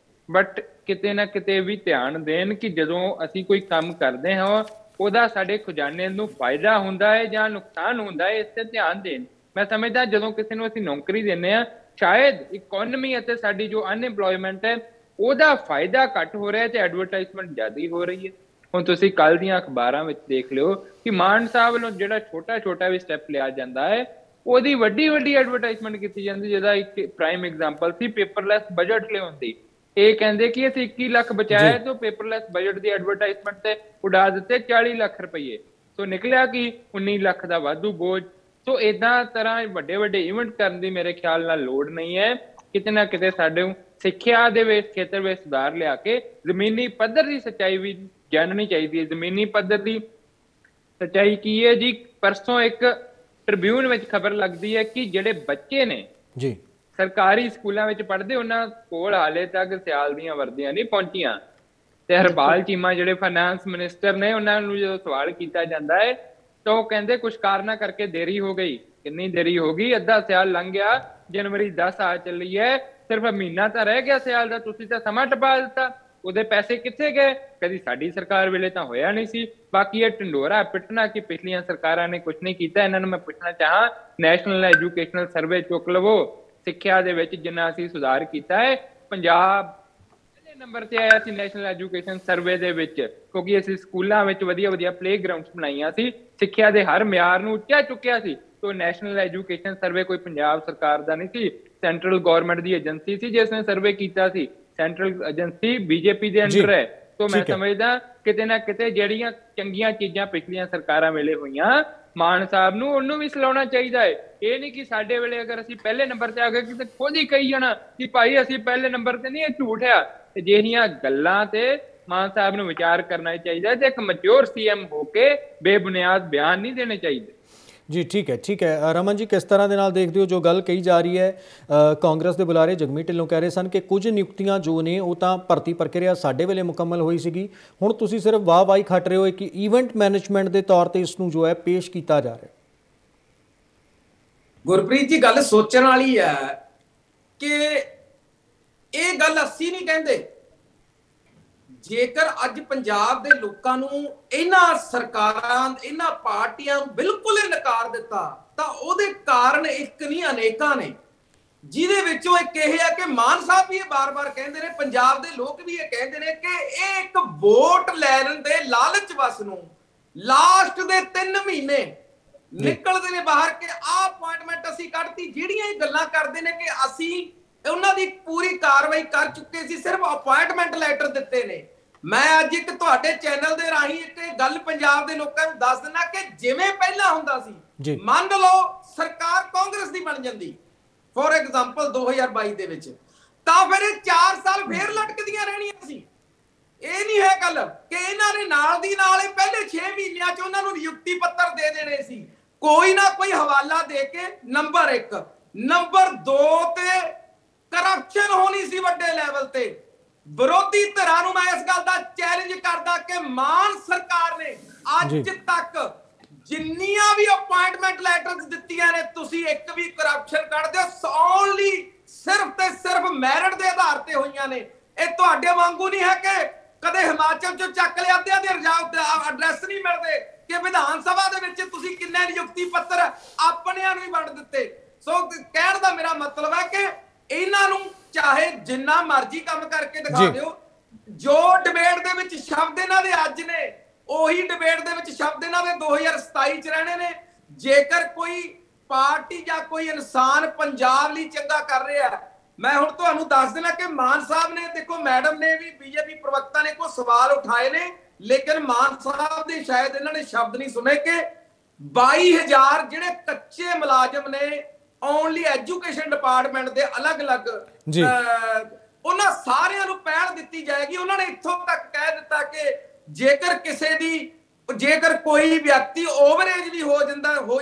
ਬਟ ਕਿਤੇ ਨਾ ਕਿਤੇ ਵੀ ਧਿਆਨ ਦੇਣ ਕਿ ਜਦੋਂ ਅਸੀਂ ਕੋਈ ਕੰਮ ਕਰਦੇ ਹਾਂ ਉਹਦਾ ਸਾਡੇ ਖਜ਼ਾਨੇ ਨੂੰ ਫਾਇਦਾ ਹੁੰਦਾ ਹੈ ਜਾਂ ਨੁਕਸਾਨ ਹੁੰਦਾ ਹੈ, ਇਸ ਤੇ ਧਿਆਨ ਦੇਣ। ਮੈਂ ਸਮਝਦਾ ਜਦੋਂ ਕਿਸੇ ਨੂੰ ਅਸੀਂ ਨੌਕਰੀ ਦਿੰਦੇ ਹਾਂ ਸ਼ਾਇਦ ਇਕੋਨਮੀ ਅਤੇ ਸਾਡੀ ਜੋ ਅਨਐਮਪਲੋਇਮੈਂਟ ਹੈ ਉਹਦਾ ਫਾਇਦਾ ਘੱਟ ਹੋ ਰਿਹਾ ਤੇ ਐਡਵਰਟਾਈਜ਼ਮੈਂਟ ਜ਼ਿਆਦਾ ਹੋ ਰਹੀ ਹੈ। ਹੁਣ ਤੁਸੀਂ ਕੱਲ ਦੀਆਂ ਅਖਬਾਰਾਂ ਵਿੱਚ ਦੇਖ ਲਿਓ ਕਿ ਮਾਨ ਸਾਹਿਬ ਵੱਲੋਂ ਜਿਹੜਾ ਛੋਟਾ ਵੀ ਸਟੈਪ ਲਿਆ ਜਾਂਦਾ ਹੈ ਉਹਦੀ ਵੱਡੀ ਐਡਵਰਟਾਈਜ਼ਮੈਂਟ ਕੀਤੀ ਜਾਂਦੀ, ਜਿਹਦਾ ਇੱਕ ਪ੍ਰਾਈਮ ਐਗਜ਼ਾਮਪਲ ਸੀ ਪੇਪਰਲੈਸ ਬਜਟ ਲਿਆਉਣ ਦੀ। ਇਹ ਕਹਿੰਦੇ ਕਿ ਅਸੀਂ 21 ਲੱਖ ਬਚਾਇਆ ਤੇ ਪੇਪਰਲੈਸ ਬਜਟ ਦੀ ਐਡਵਰਟਾਈਜ਼ਮੈਂਟ ਤੇ ਉਡਾ ਦਿੱਤੇ 40 ਲੱਖ ਰੁਪਏ। ਸੋ ਨਿਕਲਿਆ ਕਿ 19 ਲੱਖ ਦਾ ਵਾਧੂ ਬੋਝ। ਸੋ ਏਦਾਂ ਤਰ੍ਹਾਂ ਵੱਡੇ ਇਵੈਂਟ ਕਰਨ ਦੀ ਮੇਰੇ ਖਿਆਲ ਨਾਲ ਲੋੜ ਨਹੀਂ ਹੈ। ਕਿਤੇ ਨਾ ਕਿਤੇ ਸਾਡੇ ਸਿੱਖਿਆ ਦੇ ਵਿੱਚ ਖੇਤਰ ਵਿੱਚ ਸੁਧਾਰ ਲਿਆ ਕੇ ਜ਼ਮੀਨੀ ਪੱਧਰ ਦੀ ਸੱਚਾਈ ਵੀ ਜਾਣਨੀ ਚਾਹੀਦੀ ਹੈ। ਜ਼ਮੀਨੀ ਪੱਧਰ ਦੀ ਸੱਚਾਈ ਕੀ ਹੈ ਜੀ? ਪਰਸੋਂ ਇੱਕ ਟ੍ਰਿਬਿਊਨ ਵਿੱਚ ਖਬਰ ਲੱਗਦੀ ਹੈ ਕਿ ਜਿਹੜੇ ਬੱਚੇ ਨੇ ਜੀ ਸਰਕਾਰੀ ਸਕੂਲਾਂ ਵਿੱਚ ਪੜ੍ਹਦੇ ਉਹਨਾਂ ਕੋਲ ਹਾਲੇ ਤੱਕ ਸਿਆਲ ਦੀਆਂ ਵਰਦੀਆਂ ਨਹੀਂ ਪਹੁੰਚੀਆਂ। ਤੇ ਹਰਪਾਲ ਚੀਮਾ ਜਿਹੜੇ ਫਾਈਨੈਂਸ ਮਿਨਿਸਟਰ ਨੇ ਉਹਨਾਂ ਨੂੰ ਜਦੋਂ ਸਵਾਲ ਕੀਤਾ ਜਾਂਦਾ ਹੈ ਤਾਂ ਉਹ ਕਹਿੰਦੇ ਕੁਛ ਕਾਰਨਾਂ ਕਰਕੇ ਦੇਰੀ ਹੋ ਗਈ। ਕਿੰਨੀ ਦੇਰੀ ਹੋ ਗਈ? ਅੱਧਾ ਸਿਆਲ ਲੰਘ ਗਿਆ, ਜਨਵਰੀ 10 ਆ ਚੱਲੀ ਹੈ, ਸਿਰਫ ਮਹੀਨਾ ਤਾਂ ਰਹਿ ਗਿਆ ਸਿਆਲ ਦਾ, ਤੁਸੀਂ ਤਾਂ ਸਮਾਂ ਟਪਾ ਦਿੱਤਾ। ਉਹਦੇ ਪੈਸੇ ਕਿੱਥੇ ਗਏ? ਕਦੀ ਸਾਡੀ ਸਰਕਾਰ ਵੇਲੇ ਤਾਂ ਹੋਇਆ ਨਹੀਂ ਸੀ। ਬਾਕੀ ਇਹ ਢਿੰਡੋਰਾ ਪਿੱਟਣਾ ਕਿ ਪਿਛਲੀਆਂ ਸਰਕਾਰਾਂ ਨੇ ਕੁਛ ਨਹੀਂ ਕੀਤਾ, ਇਹਨਾਂ ਨੂੰ ਮੈਂ ਪੁੱਛਣਾ ਚਾਹਾਂ ਨੈਸ਼ਨਲ ਐਜੂਕੇਸ਼ਨਲ ਸਰਵੇ ਚੁੱਕ ਲਵੋ, ਸਿੱਖਿਆ ਦੇ ਵਿੱਚ ਜਿੰਨਾ ਅਸੀਂ ਸੁਧਾਰ ਕੀਤਾ ਹੈ। ਪੰਜਾਬ ਪਹਿਲੇ ਨੰਬਰ ਤੇ ਆਇਆ ਸੀ ਨੈਸ਼ਨਲ ਐਜੂਕੇਸ਼ਨ ਸਰਵੇ ਦੇ ਵਿੱਚ ਕਿਉਂਕਿ ਅਸੀਂ ਸਕੂਲਾਂ ਵਿੱਚ ਵਧੀਆ ਪਲੇਗਰਾਊਂਡਸ ਬਣਾਈਆਂ ਸੀ, ਸਿੱਖਿਆ ਦੇ ਹਰ ਮਿਆਰ ਨੂੰ ਉੱਚਾ ਚੁੱਕਿਆ ਸੀ। तो ਨੈਸ਼ਨਲ ਐਜੂਕੇਸ਼ਨ ਸਰਵੇ ਕੋਈ ਪੰਜਾਬ ਸਰਕਾਰ ਦਾ ਨਹੀਂ ਸੀ, ਸੈਂਟਰਲ ਗਵਰਨਮੈਂਟ ਦੀ ਏਜੰਸੀ ਸੀ ਜਿਸ ਨੇ ਸਰਵੇ ਕੀਤਾ ਸੀ। ਸੈਂਟਰਲ ਏਜੰਸੀ ਬੀਜੇਪੀ ਦੇ ਅੰਡਰ ਹੈ। तो मैं समझदा किते ना किते ਜਿਹੜੀਆਂ ਚੰਗੀਆਂ ਚੀਜ਼ਾਂ ਪਿਛਲੀਆਂ ਸਰਕਾਰਾਂ ਵੇਲੇ ਹੋਈਆਂ ਮਾਨ ਸਾਹਿਬ ਨੂੰ ਉਹਨੂੰ ਵੀ ਸਲਾਉਣਾ ਚਾਹੀਦਾ ਹੈ। ਇਹ ਨਹੀਂ ਕਿ ਸਾਡੇ ਵੇਲੇ ਅਗਰ ਅਸੀਂ ਪਹਿਲੇ ਨੰਬਰ ਤੇ ਆ ਗਏ ਕਿ ਖੁਦ ਹੀ ਕਹੀ ਜਾਣਾ ਕਿ ਭਾਈ ਅਸੀਂ ਪਹਿਲੇ ਨੰਬਰ ਤੇ ਨਹੀਂ, ਇਹ ਝੂਠ ਆ। ਤੇ ਜਿਹੜੀਆਂ ਗੱਲਾਂ ਤੇ ਮਾਨ ਸਾਹਿਬ ਨੂੰ ਵਿਚਾਰ ਕਰਨਾ ਚਾਹੀਦਾ ਤੇ ਇੱਕ ਮੈਚੁਰ ਸੀਐਮ ਹੋ ਕੇ ਬੇਬੁਨਿਆਦ ਬਿਆਨ ਨਹੀਂ ਦੇਣੇ ਚਾਹੀਦੇ। जी ठीक है रमन जी, किस तरह के नाल देखते हो जो गल कही जा रही है कांग्रेस के बुलारे जगमीत ढिल्लों कह रहे सन कि कुछ नियुक्तियां जो ने वो तो भर्ती प्रक्रिया साडे वेले मुकम्मल हुई सी, हुण तुसीं सिर्फ वाह-वाही खट रहे हो कि ईवेंट मैनेजमेंट के तौर पर इसनूं जो है पेश किया जा रहा है। गुरप्रीत जी गल सोचण वाली है कि ये गल असीं नहीं कहंदे। ਜੇਕਰ ਅੱਜ ਪੰਜਾਬ ਦੇ ਲੋਕਾਂ ਨੂੰ ਇਹਨਾਂ ਸਰਕਾਰਾਂ ਇਹਨਾਂ ਪਾਰਟੀਆਂ ਨੂੰ ਬਿਲਕੁਲ ਹੀ ਨਕਾਰ ਦਿੱਤਾ ਤਾਂ ਉਹਦੇ ਕਾਰਨ ਇੱਕ ਨਹੀਂ ਅਨੇਕਾਂ ਨੇ, ਜਿਹਦੇ ਵਿੱਚੋਂ ਇੱਕ ਇਹ ਹੈ ਕਿ ਮਾਨ ਸਾਹਿਬ ਵੀ ਇਹ ਬਾਰ-ਬਾਰ ਕਹਿੰਦੇ ਨੇ, ਪੰਜਾਬ ਦੇ ਲੋਕ ਵੀ ਇਹ ਕਹਿੰਦੇ ਨੇ ਕਿ ਇਹ ਇੱਕ ਵੋਟ ਲੈਣ ਦੇ ਲਾਲਚ ਵਸ ਨੂੰ ਲਾਸਟ ਦੇ 3 ਮਹੀਨੇ ਨਿਕਲਦੇ ਨੇ ਬਾਹਰ ਕਿ ਆਹ ਅਪਾਇੰਟਮੈਂਟ ਅਸੀਂ ਕੱਢਤੀ। ਜਿਹੜੀਆਂ ਇਹ ਗੱਲਾਂ ਕਰਦੇ ਨੇ ਕਿ ਅਸੀਂ ਉਹਨਾਂ ਦੀ ਪੂਰੀ ਕਾਰਵਾਈ ਕਰ ਚੁੱਕੇ ਸੀ, ਸਿਰਫ ਅਪਾਇੰਟਮੈਂਟ ਲੈਟਰ ਦਿੱਤੇ ਨੇ। ਮੈਂ ਅੱਜ ਇੱਕ ਤੁਹਾਡੇ ਚੈਨਲ ਦੇ ਰਾਹੀਂ ਇੱਕ ਗੱਲ ਪੰਜਾਬ ਦੇ ਲੋਕਾਂ ਨੂੰ ਦੱਸ ਦਿੰਦਾ ਕਿ ਜਿਵੇਂ ਪਹਿਲਾਂ ਹੁੰਦਾ ਸੀ, ਮੰਨ ਲਓ ਸਰਕਾਰ ਕਾਂਗਰਸ ਦੀ ਬਣ ਜਾਂਦੀ ਫੋਰ ਐਗਜ਼ਾਮਪਲ 2022 ਦੇ ਵਿੱਚ, ਤਾਂ ਫਿਰ ਇਹ 4 ਸਾਲ ਫੇਰ ਲਟਕਦੀਆਂ ਰਹਿਣੀਆਂ ਸੀ। ਇਹ ਨਹੀਂ ਹੈ ਗੱਲ ਕਿ ਇਹਨਾਂ ਨੇ ਨਾਲ ਦੀ ਨਾਲ ਪਹਿਲੇ 6 ਮਹੀਨਿਆਂ 'ਚ ਉਹਨਾਂ ਨੂੰ ਨਿਯੁਕਤੀ ਪੱਤਰ ਦੇ ਦੇਣੇ ਸੀ, ਕੋਈ ਨਾ ਕੋਈ ਹਵਾਲਾ ਦੇ ਕੇ। ਨੰਬਰ 1, ਨੰਬਰ 2 ਤੇ ਕਰਪਸ਼ਨ ਹੋਣੀ ਸੀ ਵੱਡੇ ਲੈਵਲ ਤੇ। ਵਿਰੋਧੀ ਧਿਰਾਂ ਨੂੰ ਮੈਂ ਇਸ ਗੱਲ ਦਾ ਚੈਲੰਜ ਕਰਦਾ ਕਿ ਮਾਨ ਸਰਕਾਰ ਨੇ ਅੱਜ ਤੱਕ ਜਿੰਨੀਆਂ ਵੀ ਅਪਾਇੰਟਮੈਂਟ ਲੈਟਰਸ ਦਿੱਤੀਆਂ ਨੇ, ਤੁਸੀਂ ਇੱਕ ਵੀ ਕਰਪਸ਼ਨ ਕੱਢ ਦਿਓ, ਓਨਲੀ ਸਿਰਫ ਤੇ ਸਿਰਫ ਮੈਰਿਟ ਦੇ ਆਧਾਰ ਤੇ ਹੋਈਆਂ ਨੇ। ਇਹ ਤੁਹਾਡੇ ਵਾਂਗੂ ਨਹੀਂ ਹੈ ਕਿ ਕਦੇ ਹਿਮਾਚਲ ਚੋਂ ਚੱਕ ਲਿਆ ਤੇ ਐਡਰੈਸ ਨਹੀਂ ਮਿਲਦੇ, ਕਿ ਵਿਧਾਨ ਸਭਾ ਦੇ ਵਿੱਚ ਤੁਸੀਂ ਕਿੰਨੇ ਨਿਯੁਕਤੀ ਪੱਤਰ ਆਪਣਿਆਂ ਨੂੰ ਹੀ ਵੰਡ ਦਿੱਤੇ। ਸੋ ਕਹਿਣ ਦਾ ਮੇਰਾ ਮਤਲਬ ਹੈ ਕਿ ਇਹਨਾਂ ਨੂੰ ਚਾਹੇ ਜਿੰਨਾ ਮਰਜ਼ੀ ਕੰਮ ਕਰਕੇ ਦਿਖਾ ਦਿਓ, ਜੋ ਡਿਬੇਟ ਦੇ ਵਿੱਚ ਸ਼ਬਦ ਇਹਨਾਂ ਦੇ ਅੱਜ ਨੇ ਉਹੀ ਡਿਬੇਟ ਦੇ ਵਿੱਚ ਸ਼ਬਦ ਇਹਨਾਂ ਦੇ 2027 ਚ ਰਹਿਣੇ ਨੇ। ਜੇਕਰ ਕੋਈ ਪਾਰਟੀ ਜਾਂ ਕੋਈ ਇਨਸਾਨ ਪੰਜਾਬ ਲਈ ਚੰਗਾ ਕਰ ਰਿਹਾ, ਮੈਂ ਹੁਣ ਤੁਹਾਨੂੰ ਦੱਸ ਦੇਣਾ ਕਿ ਮਾਨ ਸਾਹਿਬ ਨੇ, ਦੇਖੋ ਮੈਡਮ ਨੇ ਵੀ, ਬੀਜੇਪੀ ਪ੍ਰਵਕਤਾ ਨੇ ਕੋਈ ਸਵਾਲ ਉਠਾਏ ਨੇ, ਲੇਕਿਨ ਮਾਨ ਸਾਹਿਬ ਦੇ ਸ਼ਾਇਦ ਇਹਨਾਂ ਨੇ ਸ਼ਬਦ ਨਹੀਂ ਸੁਣੇ ਕਿ 22,000 ਜਿਹੜੇ ਕੱਚੇ ਮੁਲਾਜ਼ਮ ਨੇ ਓਨਲੀ ਐਜੂਕੇਸ਼ਨ ਡਿਪਾਰਟਮੈਂਟ ਦੇ ਅਲੱਗ-ਅਲੱਗ, ਉਹਨਾਂ ਸਾਰਿਆਂ ਨੂੰ ਪਹਿਲ ਦਿੱਤੀ ਜਾਏਗੀ। ਉਹਨਾਂ ਨੇ ਇੱਥੋਂ ਤੱਕ ਕਹਿ ਦਿੱਤਾ ਕਿ ਜੇਕਰ ਕੋਈ ਵਿਅਕਤੀ ਓਵਰਏਜ ਵੀ ਹੋ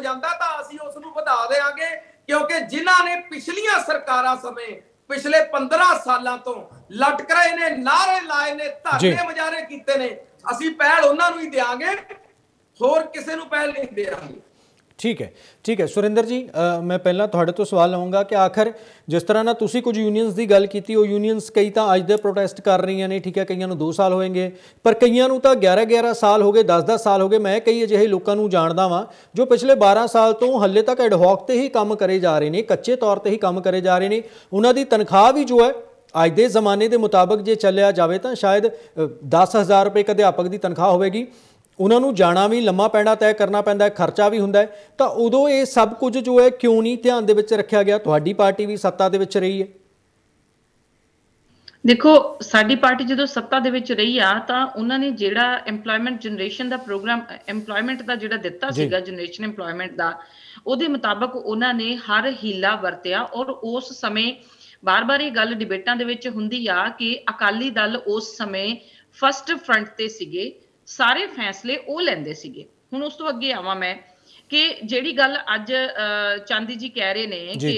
ਜਾਂਦਾ ਤਾਂ ਅਸੀਂ ਉਸ ਨੂੰ ਵਧਾ ਦੇਵਾਂਗੇ, ਕਿਉਂਕਿ ਜਿਨ੍ਹਾਂ ਨੇ ਪਿਛਲੀਆਂ ਸਰਕਾਰਾਂ ਸਮੇਂ ਪਿਛਲੇ 15 ਸਾਲਾਂ ਤੋਂ ਲਟਕ ਰਹੇ ਨੇ, ਨਾਰੇ ਲਾਏ ਨੇ, ਧਰਨੇ ਮੁਜ਼ਾਹਰੇ ਕੀਤੇ ਨੇ, ਅਸੀਂ ਪਹਿਲ ਉਹਨਾਂ ਨੂੰ ਹੀ ਦੇਵਾਂਗੇ, ਹੋਰ ਕਿਸੇ ਨੂੰ ਪਹਿਲ ਨਹੀਂ ਦੇਵਾਂਗੇ। ठीक है सुरिंदर जी, मैं पहला तुहाडे तो सवाल लवांगा कि आखिर जिस तरह ना तुसी कुछ यूनियंस की गल की, वो यूनियंस कई तो अज दे प्रोटेस्ट कर रही ने, ठीक है, कईयां नूं 2 साल होएंगे, पर कईयां नूं तो 11-11 साल हो गए, 10-10 साल हो गए। मैं कई अजिहे लोगों नूं जाणदा वां जो पिछले 12 साल तो हले तक एडहॉक ते ही काम करे जा रहे हैं, कच्चे तौर पर ही काम करे जा रहे हैं। उन्हां दी तनख्वाह भी जो है अज के जमाने के मुताबिक जे चलिया जाए तो शायद 10,000 रुपये एक अध्यापक की तनख्वाह होगी। उन्होंने जाना भी लम्मा पैना तय करना पैंदा है, खर्चा भी हुंदा है, तो उदों ये सब कुछ जो है क्यों नहीं ध्यान दे विच रखा गया? तुहाडी पार्टी भी सत्ता दे विच रही है। देखो साडी पार्टी जो सत्ता दे विच रही आ तां उन्हां ने जिहड़ा एम्प्लॉयमेंट जनरेशन दा प्रोग्राम एम्प्लॉयमेंट दा जिहड़ा दित्ता सीगा, जनरेशन एम्प्लॉयमेंट दा, उहदे मुताबक उन्हां ने हर हीला वरतिया। और उस समय बार-बार ये गल डिबेटां दे विच हुंदी आ कि अकाली दल उस समय फर्स्ट फ्रंट ते सीगे, सारे फैसले वो लेंदे सीगे। हुण उस तो अगे आवां मैं कि जिहड़ी गल अज चांदी जी कह रहे ने कि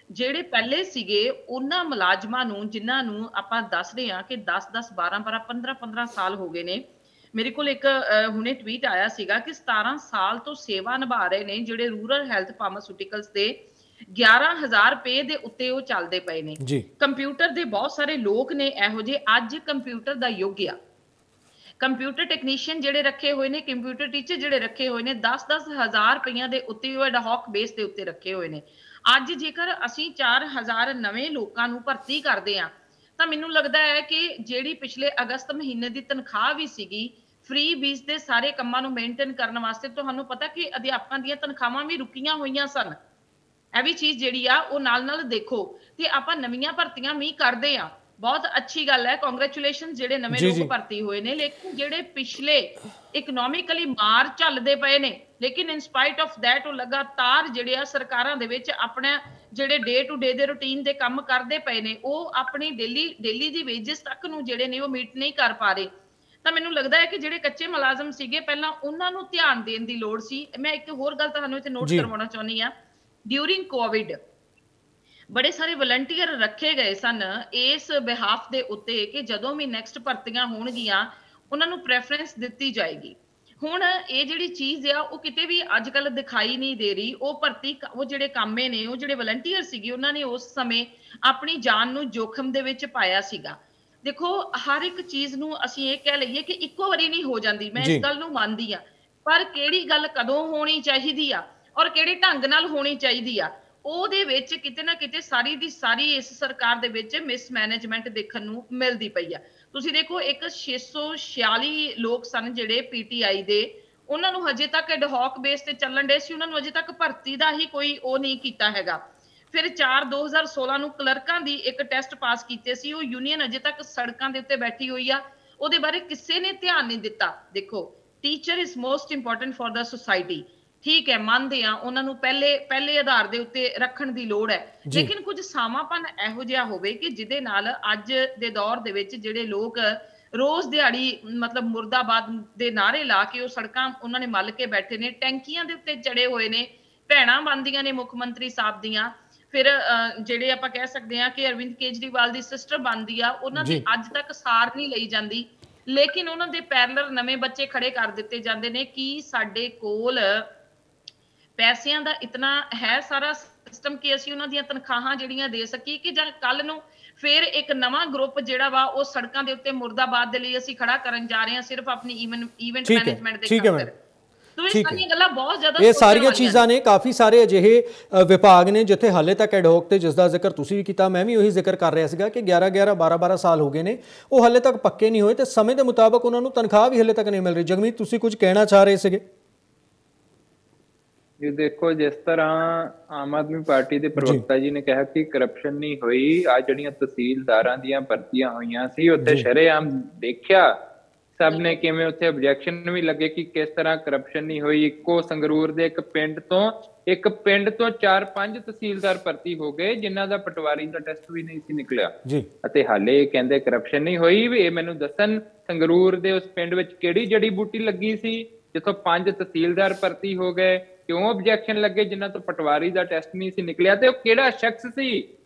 ਜਿਹੜੇ ਪਹਿਲੇ ਸੀਗੇ ਉਹਨਾਂ ਮੁਲਾਜ਼ਮਾਂ ਨੂੰ ਜਿਨ੍ਹਾਂ ਨੂੰ ਆਪਾਂ ਦੱਸ ਰਹੇ ਹਾਂ ਕਿ 10-10 12-12 15-15 ਸਾਲ ਹੋ ਗਏ ਨੇ। ਮੇਰੇ ਕੋਲ ਇੱਕ ਹੁਣੇ ਟਵੀਟ ਆਇਆ ਸੀਗਾ ਕਿ 17 ਸਾਲ ਤੋਂ ਸੇਵਾ ਨਿਭਾ ਰਹੇ ਨੇ ਜਿਹੜੇ ਰੂਰਲ ਹੈਲਥ ਫਾਰਮਾਸਿਊਟੀਕਲਸ ਦੇ 11,000 ਰੁਪਏ ਦੇ ਉੱਤੇ ਉਹ ਚੱਲਦੇ ਪਏ ਨੇ। ਕੰਪਿਊਟਰ ਦੇ ਬਹੁਤ ਸਾਰੇ ਲੋਕ ਨੇ ਇਹੋ ਜਿਹੇ ਅੱਜ ਕੰਪਿਊਟਰ ਦਾ ਯੁੱਗ ਆ। ਕੰਪਿਊਟਰ ਟੈਕਨੀਸ਼ੀਅਨ ਜਿਹੜੇ ਰੱਖੇ ਹੋਏ ਨੇ, ਕੰਪਿਊਟਰ ਟੀਚਰ ਜਿਹੜੇ ਰੱਖੇ ਹੋਏ ਨੇ 10-10 ਹਜ਼ਾਰ ਰੁਪਈਆਂ ਦੇ ਉੱਤੇ ਉਹ ਐਡਹੌਕ ਬੇਸ ਦੇ ਉੱਤੇ ਰੱਖੇ ਹੋਏ ਨੇ। ਅੱਜ ਜੇਕਰ ਅਸੀਂ 4,000 ਨਵੇਂ ਲੋਕਾਂ ਨੂੰ ਭਰਤੀ ਕਰਦੇ ਆ ਤਾਂ ਮੈਨੂੰ ਲੱਗਦਾ ਹੈ ਕਿ ਜਿਹੜੀ ਪਿਛਲੇ ਅਗਸਤ ਮਹੀਨੇ ਦੀ ਤਨਖਾਹ ਵੀ ਸੀਗੀ ਫ੍ਰੀ ਬੀਸ ਦੇ ਸਾਰੇ ਕੰਮਾਂ ਨੂੰ ਮੇਨਟੇਨ ਕਰਨ ਵਾਸਤੇ, ਤੁਹਾਨੂੰ ਪਤਾ ਕਿ ਅਧਿਆਪਕਾਂ ਦੀਆਂ ਤਨਖਾਹਾਂ ਵੀ ਰੁਕੀਆਂ ਹੋਈਆਂ ਸਨ। ਇਹ ਵੀ ਚੀਜ਼ ਜਿਹੜੀ ਆ ਉਹ ਨਾਲ ਦੇਖੋ ਤੇ ਆਪਾਂ ਨਵੀਆਂ ਭਰਤੀਆਂ ਵੀ ਕਰਦੇ ਆ, बहुत अच्छी गल है, कांग्रेचुलेशन जेडे नवे लोग भर्ती हुए ने। लेकिन जेडे पिछले इकनॉमिकली मार चलदे पए ने, लेकिन इन स्पाइट ऑफ दैट वो लगातार जेडे आ सरकारां दे विच अपने जेडे डे टू डे दे रूटीन दे काम करदे पए ने, वो अपनी डेली दी वेजेस तक नूं जेडे ने वो मीट नहीं कर पा रहे। ਤਾਂ ਮੈਨੂੰ ਲੱਗਦਾ ਹੈ ਕਿ ਜਿਹੜੇ ਕੱਚੇ ਮੁਲਾਜ਼ਮ ਸੀਗੇ ਪਹਿਲਾਂ ਉਹਨਾਂ ਨੂੰ ਧਿਆਨ ਦੇਣ ਦੀ ਲੋੜ ਸੀ। ਮੈਂ ਇੱਕ ਹੋਰ ਗੱਲ ਤੁਹਾਨੂੰ ਇੱਥੇ ਨੋਟ ਕਰਵਾਉਣਾ ਚਾਹੁੰਦੀ ਆ, ਡਿਊਰਿੰਗ ਕੋਵਿਡ बड़े सारे वलंटियर रखे गए सन इस बिहाफ दे उत्ते कि जदों भी नैक्सट भर्तियां होणगियां उन्हां नूं प्रेफरेंस दित्ती जाएगी। हुण ये जिहड़ी चीज़ आ वो किते भी अजकल दिखाई नहीं दे रही। वो भर्ती वो जिहड़े कामे ने वो जिहड़े वलंटियर सीगे उन्हां ने उस समय अपनी जान नूं जोखम दे विच पाया सीगा। देखो हर एक चीज़ नूं असीं ये कह लईए कि इक्को वारी नहीं हो जांदी, मैं इस गल नूं मंनदी आ, पर किहड़ी गल कदों होनी चाहीदी आ और किहड़े ढंग नाल होनी चाहीदी आ ਉਹਦੇ ਵਿੱਚ ਕਿਤੇ ਨਾ ਕਿਤੇ ਸਾਰੀ ਦੀ ਸਾਰੀ ਇਸ ਸਰਕਾਰ ਦੇ ਵਿੱਚ ਮਿਸਮੈਨੇਜਮੈਂਟ ਦੇਖਣ ਨੂੰ ਮਿਲਦੀ ਪਈ ਆ। ਤੁਸੀਂ ਦੇਖੋ ਇੱਕ 646 ਲੋਕ ਸਨ ਜਿਹੜੇ ਪੀਟੀਆਈ ਦੇ, ਉਹਨਾਂ ਨੂੰ ਹਜੇ ਤੱਕ ਐਡਹੌਕ ਬੇਸ ਤੇ ਚੱਲਣ ਦੇ ਸੀ, ਉਹਨਾਂ ਨੂੰ ਅਜੇ ਤੱਕ ਭਰਤੀ ਦਾ ਹੀ ਕੋਈ ਉਹ ਨਹੀਂ ਕੀਤਾ ਹੈਗਾ। ਫਿਰ 4/2016 ਨੂੰ ਕਲਰਕਾਂ ਦੀ ਇੱਕ ਟੈਸਟ ਪਾਸ ਕੀਤੇ ਸੀ, ਉਹ ਯੂਨੀਅਨ ਅਜੇ ਤੱਕ ਸੜਕਾਂ ਦੇ ਉੱਤੇ ਬੈਠੀ ਹੋਈ ਆ, ਉਹਦੇ ਬਾਰੇ ਕਿਸੇ ਨੇ ਧਿਆਨ ਨਹੀਂ ਦਿੱਤਾ। ਦੇਖੋ, teacher is most important for the society, ਠੀਕ ਹੈ, ਮੰਨਦੇ ਆ ਉਹਨਾਂ ਨੂੰ ਪਹਿਲੇ ਆਧਾਰ ਦੇ ਉੱਤੇ ਰੱਖਣ ਦੀ ਲੋੜ ਹੈ, ਲੇਕਿਨ ਕੁਝ ਸਾਵਾਂਪਨ ਇਹੋ ਜਿਹਾ ਹੋਵੇ ਕਿ ਜਿਹਦੇ ਨਾਲ ਅੱਜ ਦੇ ਦੌਰ ਦੇ ਵਿੱਚ ਜਿਹੜੇ ਲੋਕ ਰੋਜ਼ ਦਿਹਾੜੀ ਮਤਲਬ ਮੁਰਦਾਬਾਦ ਦੇ ਨਾਅਰੇ ਲਾ ਕੇ ਉਹ ਸੜਕਾਂ ਉਹਨਾਂ ਨੇ ਮੱਲ ਕੇ ਬੈਠੇ ਨੇ, ਟੈਂਕੀਆਂ ਦੇ ਉੱਤੇ ਚੜੇ ਹੋਏ ਨੇ, ਭੈਣਾਂ ਬਣਦੀਆਂ ਨੇ ਮੁੱਖ ਮੰਤਰੀ ਸਾਹਿਬ ਦੀਆਂ, ਫਿਰ ਜਿਹੜੇ ਆਪਾਂ ਕਹਿ ਸਕਦੇ ਹਾਂ ਕਿ ਅਰਵਿੰਦ ਕੇਜਰੀਵਾਲ ਦੀ ਸਿਸਟਰ ਬਣਦੀ ਆ, ਉਹਨਾਂ ਦੀ ਅੱਜ ਤੱਕ ਸਾਰ ਨਹੀਂ ਲਈ ਜਾਂਦੀ, ਲੇਕਿਨ ਉਹਨਾਂ ਦੇ ਪੈਰਲਰ ਨਵੇਂ ਬੱਚੇ ਖੜੇ ਕਰ ਦਿੱਤੇ ਜਾਂਦੇ ਨੇ। ਕਿ ਸਾਡੇ ਕੋਲ ਪੈਸਿਆਂ ਦਾ ਇਤਨਾ ਹੈ ਸਾਰਾ ਸਿਸਟਮ ਕਿ ਅਸੀਂ ਉਹਨਾਂ ਦੀਆਂ ਤਨਖਾਹਾਂ ਜਿਹੜੀਆਂ ਦੇ ਸਕੀਏ, ਕਿ ਜਾਂ ਕੱਲ ਨੂੰ ਫਿਰ ਇੱਕ ਨਵਾਂ ਗਰੁੱਪ ਜਿਹੜਾ ਵਾ ਉਹ ਸੜਕਾਂ ਦੇ ਉੱਤੇ ਮੁਰਦਾਬਾਦ ਦੇ ਲਈ ਅਸੀਂ ਖੜਾ ਕਰਨ ਜਾ ਰਹੇ ਹਾਂ ਸਿਰਫ ਆਪਣੀ ਇਵੈਂਟ ਮੈਨੇਜਮੈਂਟ ਦੇ ਖਾਤਰ। ਇਹ ਸਾਰੀਆਂ ਚੀਜ਼ਾਂ ਨੇ, ਕਾਫੀ ਸਾਰੇ ਅਜਿਹੇ ਵਿਭਾਗ ਨੇ ਜਿੱਥੇ ਹਾਲੇ ਤੱਕ ਐਡਹੌਕ ਤੇ ਜਿਸ ਦਾ ਜ਼ਿਕਰ ਤੁਸੀਂ ਵੀ ਕੀਤਾ, ਮੈਂ ਵੀ ਉਹੀ ਜ਼ਿਕਰ ਕਰ ਰਿਹਾ ਸੀਗਾ ਕਿ 11-11 12-12 ਸਾਲ ਹੋ ਗਏ ਨੇ, ਉਹ ਹਾਲੇ ਤੱਕ ਪੱਕੇ ਨਹੀਂ ਹੋਏ ਤੇ ਸਮੇਂ ਦੇ ਮੁਤਾਬਕ ਉਹਨਾਂ ਨੂੰ ਤਨਖਾਹ ਵੀ ਹਾਲੇ ਤੱਕ ਨਹੀਂ ਮਿਲ ਰਹੀ। ਜਗਮੀਤ, ਤੁਸੀਂ ਕੁਝ ਕਹਿਣਾ ਚਾਹ ਰਹੇ ਸੀਗੇ? ਜੀ ਦੇਖੋ, ਜਿਸ ਤਰ੍ਹਾਂ ਆਮ ਆਦਮੀ ਪਾਰਟੀ ਦੇ ਪ੍ਰਵਕਤਾ ਜੀ ਨੇ ਕਿਹਾ ਕਿ ਕਰਪਸ਼ਨ ਨਹੀਂ ਹੋਈ, ਆ ਜਿਹੜੀਆਂ ਤਹਿਸੀਲਦਾਰਾਂ ਦੀਆਂ ਭਰਤੀਆਂ ਹੋਈਆਂ ਸੀ ਉੱਥੇ ਸ਼ਰੇਆਮ ਦੇਖਿਆ ਸਭ ਨੇ ਕਿਵੇਂ ਉੱਥੇ ਆਬਜੈਕਸ਼ਨ ਵੀ ਲੱਗੇ ਕਿ ਕਿਸ ਤਰ੍ਹਾਂ ਕਰਪਸ਼ਨ ਨਹੀਂ ਹੋਈ। ਇੱਕੋ ਸੰਗਰੂਰ ਦੇ ਇੱਕ ਪਿੰਡ ਤੋਂ 4-5 ਤਹਿਸੀਲਦਾਰ ਭਰਤੀ ਹੋ ਗਏ ਜਿਨ੍ਹਾਂ ਦਾ ਪਟਵਾਰੀ ਦਾ ਟੈਸਟ ਵੀ ਨਹੀਂ ਸੀ ਨਿਕਲਿਆ ਅਤੇ ਹਾਲੇ ਕਹਿੰਦੇ ਕਰਪਸ਼ਨ ਨਹੀਂ ਹੋਈ। ਵੀ ਇਹ ਮੈਨੂੰ ਦੱਸਣ, ਸੰਗਰੂਰ ਦੇ ਉਸ ਪਿੰਡ ਵਿੱਚ ਕਿਹੜੀ ਜੜੀ ਬੂਟੀ ਲੱਗੀ ਸੀ ਜਿੱਥੋਂ 5 ਤਹਿਸੀਲਦਾਰ ਭਰਤੀ ਹੋ ਗਏ? ਕਿਉਂ ਆਬਜੈਕਸ਼ਨ ਲੱਗੇ ਜਿਨ੍ਹਾਂ ਤੋਂ ਪਟਵਾਰੀ ਦਾ ਟੈਸਟ ਨਹੀਂ ਸੀ ਨਿਕਲਿਆ? ਤੇ ਉਹ ਕਿਹੜਾ ਸ਼ਖਸ ਸੀ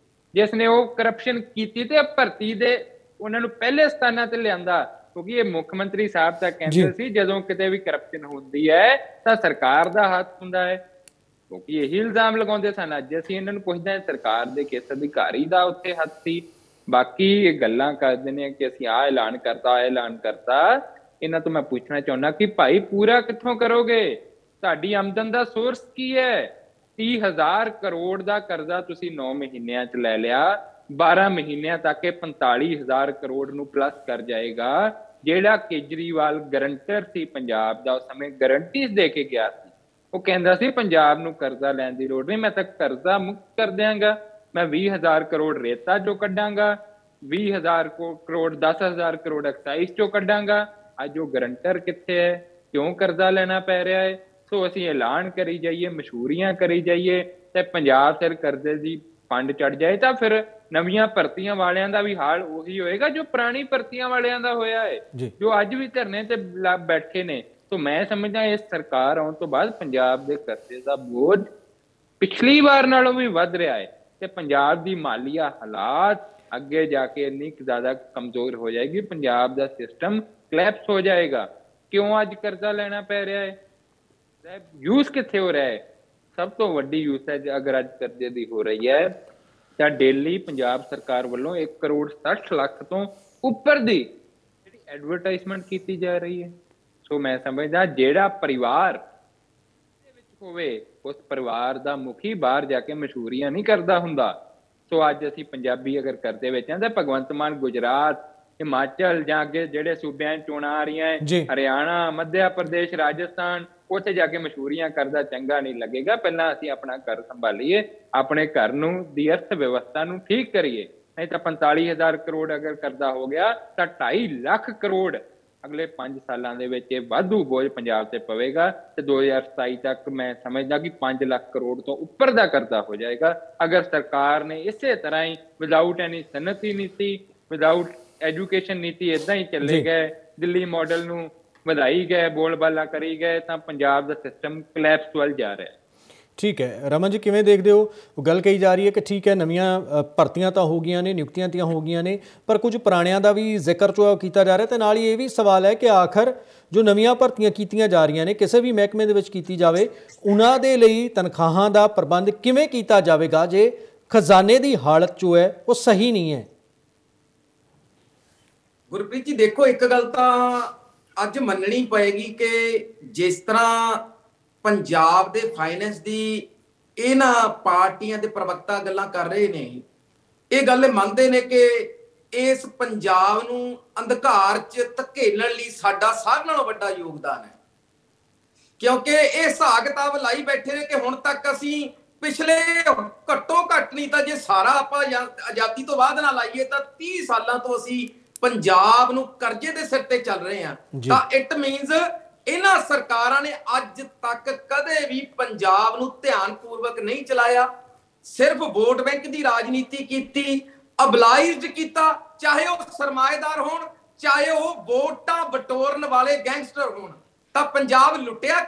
ਜਿਸ ਨੇ ਉਹ ਕਰਪਸ਼ਨ ਕੀਤੀ ਤੇ ਭਰਤੀ ਦੇ ਉਹਨਾਂ ਨੂੰ ਪਹਿਲੇ ਸਥਾਨਾਂ ਤੇ ਲਿਆਂਦਾ? ਕਿਉਂਕਿ ਇਹ ਮੁੱਖ ਮੰਤਰੀ ਸਾਹਿਬ ਤਾਂ ਕਹਿੰਦੇ ਸੀ ਜਦੋਂ ਕਿਤੇ ਵੀ ਕਰਪਸ਼ਨ ਹੁੰਦੀ ਹੈ ਤਾਂ ਸਰਕਾਰ ਦਾ ਹੱਥ ਹੁੰਦਾ ਹੈ, ਕਿਉਂਕਿ ਇਹੀ ਇਲਜ਼ਾਮ ਲਗਾਉਂਦੇ ਸਨ। ਅੱਜ ਅਸੀਂ ਇਹਨਾਂ ਨੂੰ ਪੁੱਛਦੇ ਹਾਂ, ਸਰਕਾਰ ਦੇ ਕਿਸ ਅਧਿਕਾਰੀ ਦਾ ਉੱਥੇ ਹੱਥ ਸੀ? ਬਾਕੀ ਇਹ ਗੱਲਾਂ ਕਰਦੇ ਨੇ ਕਿ ਅਸੀਂ ਆਹ ਐਲਾਨ ਕਰਤਾ, ਇਹਨਾਂ ਤੋਂ ਮੈਂ ਪੁੱਛਣਾ ਚਾਹੁੰਦਾ ਕਿ ਭਾਈ ਪੂਰਾ ਕਿੱਥੋਂ ਕਰੋਗੇ? ਤੁਹਾਡੀ ਆਮਦਨ ਦਾ ਸੋਰਸ ਕੀ ਹੈ? 30,000 ਕਰੋੜ ਦਾ ਕਰਜ਼ਾ ਤੁਸੀਂ 9 ਮਹੀਨਿਆਂ 'ਚ ਲੈ ਲਿਆ, 12 ਮਹੀਨਿਆਂ ਤੱਕ ਇਹ 45,000 ਕਰੋੜ ਨੂੰ ਪਲੱਸ ਕਰ ਜਾਏਗਾ। ਜਿਹੜਾ ਕੇਜਰੀਵਾਲ ਗਰੰਟਰ ਸੀ ਪੰਜਾਬ ਦਾ, ਉਸ ਸਮੇਂ ਗਰੰਟੀਜ਼ ਦੇ ਕੇ ਗਿਆ ਸੀ, ਉਹ ਕਹਿੰਦਾ ਸੀ ਪੰਜਾਬ ਨੂੰ ਕਰਜ਼ਾ ਲੈਣ ਦੀ ਲੋੜ ਨਹੀਂ, ਮੈਂ ਤਾਂ ਕਰਜ਼ਾ ਮੁਕਤ ਕਰ ਦਿਆਂਗਾ, ਮੈਂ 20,000 ਕਰੋੜ ਰੇਤਾ ਚੋਂ ਕੱਢਾਂਗਾ, 20,000 ਕਰੋੜ 10,000 ਕਰੋੜ ਐਕਸਾਈਜ਼ ਚੋਂ ਕੱਢਾਂਗਾ। ਅੱਜ ਉਹ ਗਰੰਟਰ ਕਿੱਥੇ ਹੈ? ਕਿਉਂ ਕਰਜ਼ਾ ਲੈਣਾ ਪੈ ਰਿਹਾ ਹੈ? ਸੋ ਅਸੀਂ ਐਲਾਨ ਕਰੀ ਜਾਈਏ, ਮਸ਼ਹੂਰੀਆਂ ਕਰੀ ਜਾਈਏ ਤੇ ਪੰਜਾਬ ਸਿਰ ਕਰਜ਼ੇ ਦੀ ਫੰਡ ਚੜ ਜਾਏ ਤਾਂ ਫਿਰ ਨਵੀਆਂ ਭਰਤੀਆਂ ਵਾਲਿਆਂ ਦਾ ਵੀ ਹਾਲ ਉਹੀ ਹੋਏਗਾ ਜੋ ਪੁਰਾਣੀ ਭਰਤੀਆਂ ਵਾਲਿਆਂ ਦਾ ਹੋਇਆ ਹੈ, ਜੋ ਅੱਜ ਵੀ ਧਰਨੇ ਤੇ ਬੈਠੇ ਨੇ। ਸੋ ਮੈਂ ਸਮਝਦਾ ਇਸ ਸਰਕਾਰ ਆਉਣ ਤੋਂ ਬਾਅਦ ਪੰਜਾਬ ਦੇ ਕਰਜ਼ੇ ਦਾ ਬੋਝ ਪਿਛਲੀ ਵਾਰ ਨਾਲੋਂ ਵੀ ਵੱਧ ਰਿਹਾ ਹੈ ਤੇ ਪੰਜਾਬ ਦੀ ਮਾਲੀਆ ਹਾਲਾਤ ਅੱਗੇ ਜਾ ਕੇ ਇੰਨੀ ਜ਼ਿਆਦਾ ਕਮਜ਼ੋਰ ਹੋ ਜਾਏਗੀ, ਪੰਜਾਬ ਦਾ ਸਿਸਟਮ ਕਲੈਪਸ ਹੋ ਜਾਏਗਾ। ਕਿਉਂ ਅੱਜ ਕਰਜ਼ਾ ਲੈਣਾ ਪੈ ਰਿਹਾ ਹੈ? ਯੂਜ਼ ਕਿੱਥੇ ਹੋ ਰਿਹਾ ਹੈ? ਸਭ ਤੋਂ ਵੱਡੀ ਯੂਸੇਜ ਅਗਰ ਅੱਜ ਕਰਜ਼ੇ ਦੀ ਹੋ ਰਹੀ ਹੈ ਤਾਂ ਡੇਲੀ ਪੰਜਾਬ ਸਰਕਾਰ ਵੱਲੋਂ 1 ਕਰੋੜ 60 ਲੱਖ ਤੋਂ ਉੱਪਰ ਦੀ ਜਿਹੜੀ ਐਡਵਰਟਾਈਜ਼ਮੈਂਟ ਕੀਤੀ ਜਾ ਰਹੀ ਹੈ। ਸੋ ਮੈਂ ਸਮਝਦਾ ਜਿਹੜਾ ਪਰਿਵਾਰ ਦੇ ਵਿੱਚ ਹੋਵੇ ਉਸ ਪਰਿਵਾਰ ਦਾ ਮੁਖੀ ਬਾਹਰ ਜਾ ਕੇ ਮਸ਼ਹੂਰੀਆਂ ਨਹੀਂ ਕਰਦਾ ਹੁੰਦਾ। ਸੋ ਅੱਜ ਅਸੀਂ ਪੰਜਾਬੀ ਅਗਰ ਕਰਦੇ ਵਿੱਚ ਹਾਂ ਤਾਂ ਭਗਵੰਤ ਮਾਨ ਗੁਜਰਾਤ, ਹਿਮਾਚਲ ਜਾਂ ਅੱਗੇ ਜਿਹੜੇ ਸੂਬਿਆਂ 'ਚ ਚੋਣਾਂ ਆ ਰਹੀਆਂ, ਹਰਿਆਣਾ, ਮੱਧ ਪ੍ਰਦੇਸ਼, ਰਾਜਸਥਾਨ, ਉੱਥੇ ਜਾ ਕੇ ਮਸ਼ਹੂਰੀਆਂ ਕਰਦਾ ਚੰਗਾ ਨਹੀਂ ਲੱਗੇਗਾ। ਪਹਿਲਾਂ ਅਸੀਂ ਆਪਣਾ ਘਰ ਸੰਭਾਲੀਏ, ਆਪਣੇ ਘਰ ਨੂੰ ਦੀ ਅਰਥ ਵਿਵਸਥਾ ਨੂੰ ਠੀਕ ਕਰੀਏ। ਨਹੀਂ ਤਾਂ 45,000 ਕਰੋੜ ਅਗਰ ਕਰਜ਼ਾ ਹੋ ਗਿਆ ਤਾਂ 2.5 ਲੱਖ ਕਰੋੜ ਅਗਲੇ 5 ਸਾਲਾਂ ਦੇ ਵਿੱਚ ਇਹ ਵਾਧੂ ਬੋਝ ਪੰਜਾਬ ਤੇ ਪਵੇਗਾ ਤੇ 2027 ਤੱਕ ਮੈਂ ਸਮਝਦਾ ਕਿ 5 ਲੱਖ ਕਰੋੜ ਤੋਂ ਉੱਪਰ ਦਾ ਕਰਜ਼ਾ ਹੋ ਜਾਏਗਾ ਅਗਰ ਸਰਕਾਰ ਨੇ ਇਸੇ ਤਰ੍ਹਾਂ ਹੀ ਵਿਦਆਊਟ ਐਨੀ ਸਨਅਤੀ ਨੀਤੀ, ਵਿਦਆਊਟ ਐਜੂਕੇਸ਼ਨ ਨੀਤੀ ਏਦਾਂ ਹੀ ਚੱਲੇ ਗਏ, ਦਿੱਲੀ ਮਾਡਲ ਨੂੰ ਵਧਾਈ ਗਏ, ਬੋਲਬਾਲਾ ਕਰੀ ਗਏ ਤਾਂ ਪੰਜਾਬ ਦਾ ਸਿਸਟਮ ਕਲੈਪਸ ਵੱਲ ਜਾ ਰਿਹਾ। ਠੀਕ ਹੈ ਰਮਨ ਜੀ, ਕਿਵੇਂ ਦੇਖਦੇ ਹੋ? ਗੱਲ ਕਹੀ ਜਾ ਰਹੀ ਹੈ ਕਿ ਠੀਕ ਹੈ ਨਵੀਆਂ ਭਰਤੀਆਂ ਤਾਂ ਹੋ ਗਈਆਂ ਨੇ, ਨਿਯੁਕਤੀਆਂ ਤੀਆਂ ਹੋ ਗਈਆਂ ਨੇ, ਪਰ ਕੁਝ ਪੁਰਾਣਿਆਂ ਦਾ ਵੀ ਜ਼ਿਕਰ ਜੋ ਕੀਤਾ ਜਾ ਰਿਹਾ ਤੇ ਨਾਲ ਹੀ ਇਹ ਵੀ ਸਵਾਲ ਹੈ ਕਿ ਆਖਰ ਜੋ ਨਵੀਆਂ ਭਰਤੀਆਂ ਕੀਤੀਆਂ ਜਾ ਰਹੀਆਂ ਨੇ ਕਿਸੇ ਵੀ ਮਹਿਕਮੇ ਦੇ ਵਿੱਚ ਕੀਤੀ ਜਾਵੇ, ਉਹਨਾਂ ਦੇ ਲਈ ਤਨਖਾਹਾਂ ਦਾ ਪ੍ਰਬੰਧ ਕਿਵੇਂ ਕੀਤਾ ਜਾਵੇਗਾ ਜੇ ਖਜ਼ਾਨੇ ਦੀ ਹਾਲਤ ਜੋ ਹੈ ਉਹ ਸਹੀ ਨਹੀਂ ਹੈ? ਗੁਰਪ੍ਰੀਤ ਜੀ ਦੇਖੋ, ਇੱਕ ਗੱਲ ਤਾਂ ਅੱਜ ਮੰਨਣੀ ਪਏਗੀ ਕਿ ਜਿਸ ਤਰ੍ਹਾਂ ਪੰਜਾਬ ਦੇ ਫਾਈਨੈਂਸ ਦੀ ਇਹਨਾਂ ਪਾਰਟੀਆਂ ਦੇ ਪ੍ਰਵਕਤਾ ਗੱਲਾਂ ਕਰ ਰਹੇ ਨੇ, ਇਹ ਗੱਲ ਮੰਨਦੇ ਨੇ ਕਿ ਇਸ ਪੰਜਾਬ ਨੂੰ ਅੰਧਕਾਰ 'ਚ ਧਕੇਲਣ ਲਈ ਸਾਡਾ ਸਾਰਿਆਂ ਨਾਲੋਂ ਵੱਡਾ ਯੋਗਦਾਨ ਹੈ, ਕਿਉਂਕਿ ਇਹ ਹਿਸਾਬ ਕਿਤਾਬ ਲਾਈ ਬੈਠੇ ਨੇ ਕਿ ਹੁਣ ਤੱਕ ਅਸੀਂ ਪਿਛਲੇ ਘੱਟੋ ਘੱਟ ਨਹੀਂ ਤਾਂ ਜੇ ਸਾਰਾ ਆਪਾਂ ਆਜ਼ਾਦੀ ਤੋਂ ਬਾਅਦ ਨਾ ਲਾਈਏ ਤਾਂ 30 ਸਾਲਾਂ ਤੋਂ ਅਸੀਂ ਪੰਜਾਬ ਨੂੰ ਕਰਜ਼ੇ ਦੇ ਸਿਰ ਤੇ ਚੱਲ ਰਹੇ ਹਾਂ। ਤਾਂ ਇਟ ਮੀਨਸ ਇਹਨਾਂ ਸਰਕਾਰਾਂ ਨੇ ਅੱਜ ਤੱਕ ਕਦੇ ਵੀ ਪੰਜਾਬ ਨੂੰ ਧਿਆਨਪੂਰਵਕ ਨਹੀਂ ਚਲਾਇਆ, ਸਿਰਫ ਵੋਟ ਬੈਂਕ ਦੀ ਰਾਜਨੀਤੀ ਕੀਤੀ, ਅਬਲਾਈਜ਼ਡ ਕੀਤਾ, ਚਾਹੇ ਉਹ ਸਰਮਾਏਦਾਰ ਹੋਣ, ਚਾਹੇ ਉਹ ਵੋਟਾਂ ਬਟੋਰਨ ਵਾਲੇ ਗੈਂਗਸਟਰ ਹੋਣ। ਤਾਂ ਪੰਜਾਬ ਲੁੱਟਿਆ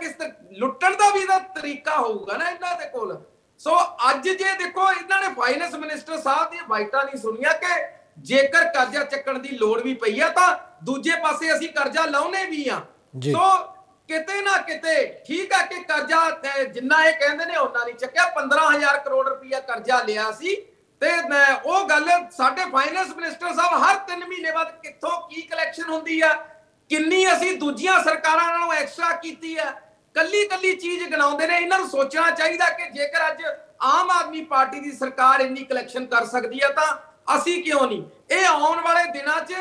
ਲੁੱਟਣ ਦਾ ਵੀ ਇਹਦਾ ਤਰੀਕਾ ਹੋਊਗਾ ਨਾ ਇਹਨਾਂ ਦੇ ਕੋਲ। ਸੋ ਅੱਜ ਜੇ ਦੇਖੋ ਇਹਨਾਂ ਨੇ ਫਾਈਨੈਂਸ ਮਿਨਿਸਟਰ ਸਾਹਿਬ ਦੀਆਂ ਬਾਈਟਾਂ ਨਹੀਂ ਸੁਣੀਆਂ ਕਿ ਜੇਕਰ ਕਰਜ਼ਾ ਚੱਕਣ ਦੀ ਲੋੜ ਵੀ ਪਈ ਆ ਤਾਂ ਦੂਜੇ ਪਾਸੇ ਅਸੀਂ ਕਰਜ਼ਾ ਲਾਉਨੇ ਵੀ ਆ। ਸੋ ਕਿਤੇ ਨਾ ਕਿਤੇ ਠੀਕ ਆ ਕਿ ਕਰਜ਼ਾ ਜਿੰਨਾ ਇਹ ਕਹਿੰਦੇ ਨੇ ਉਹਨਾਂ ਨਹੀਂ ਚੱਕਿਆ, 15,000 ਕਰੋੜ ਰੁਪਇਆ ਕਰਜ਼ਾ ਲਿਆ ਸੀ ਤੇ ਉਹ ਗੱਲ ਸਾਡੇ ਫਾਈਨੈਂਸ ਮਿਨਿਸਟਰ ਸਾਹਿਬ ਹਰ 3 ਮਹੀਨੇ ਬਾਅਦ ਕਿੱਥੋਂ ਕੀ ਕਲੈਕਸ਼ਨ ਹੁੰਦੀ ਆ, ਕਿੰਨੀ ਅਸੀਂ ਦੂਜੀਆਂ ਸਰਕਾਰਾਂ ਨਾਲੋਂ ਐਕਸਟਰਾ ਕੀਤੀ ਆ, ਕੱਲੀ ਚੀਜ਼ ਗਿਣਾਉਂਦੇ ਨੇ। ਇਹਨਾਂ ਨੂੰ ਸੋਚਣਾ ਚਾਹੀਦਾ ਕਿ ਜੇਕਰ ਅੱਜ ਆਮ ਆਦਮੀ ਪਾਰਟੀ ਦੀ ਸਰਕਾਰ ਇੰਨੀ ਕਲੈਕਸ਼ਨ ਕਰ ਸਕਦੀ ਆ ਤਾਂ ਅਸੀਂ ਕਿਉਂ ਨਹੀਂ। ਇਹ ਆਉਣ ਵਾਲੇ ਦਿਨਾਂ 'ਚ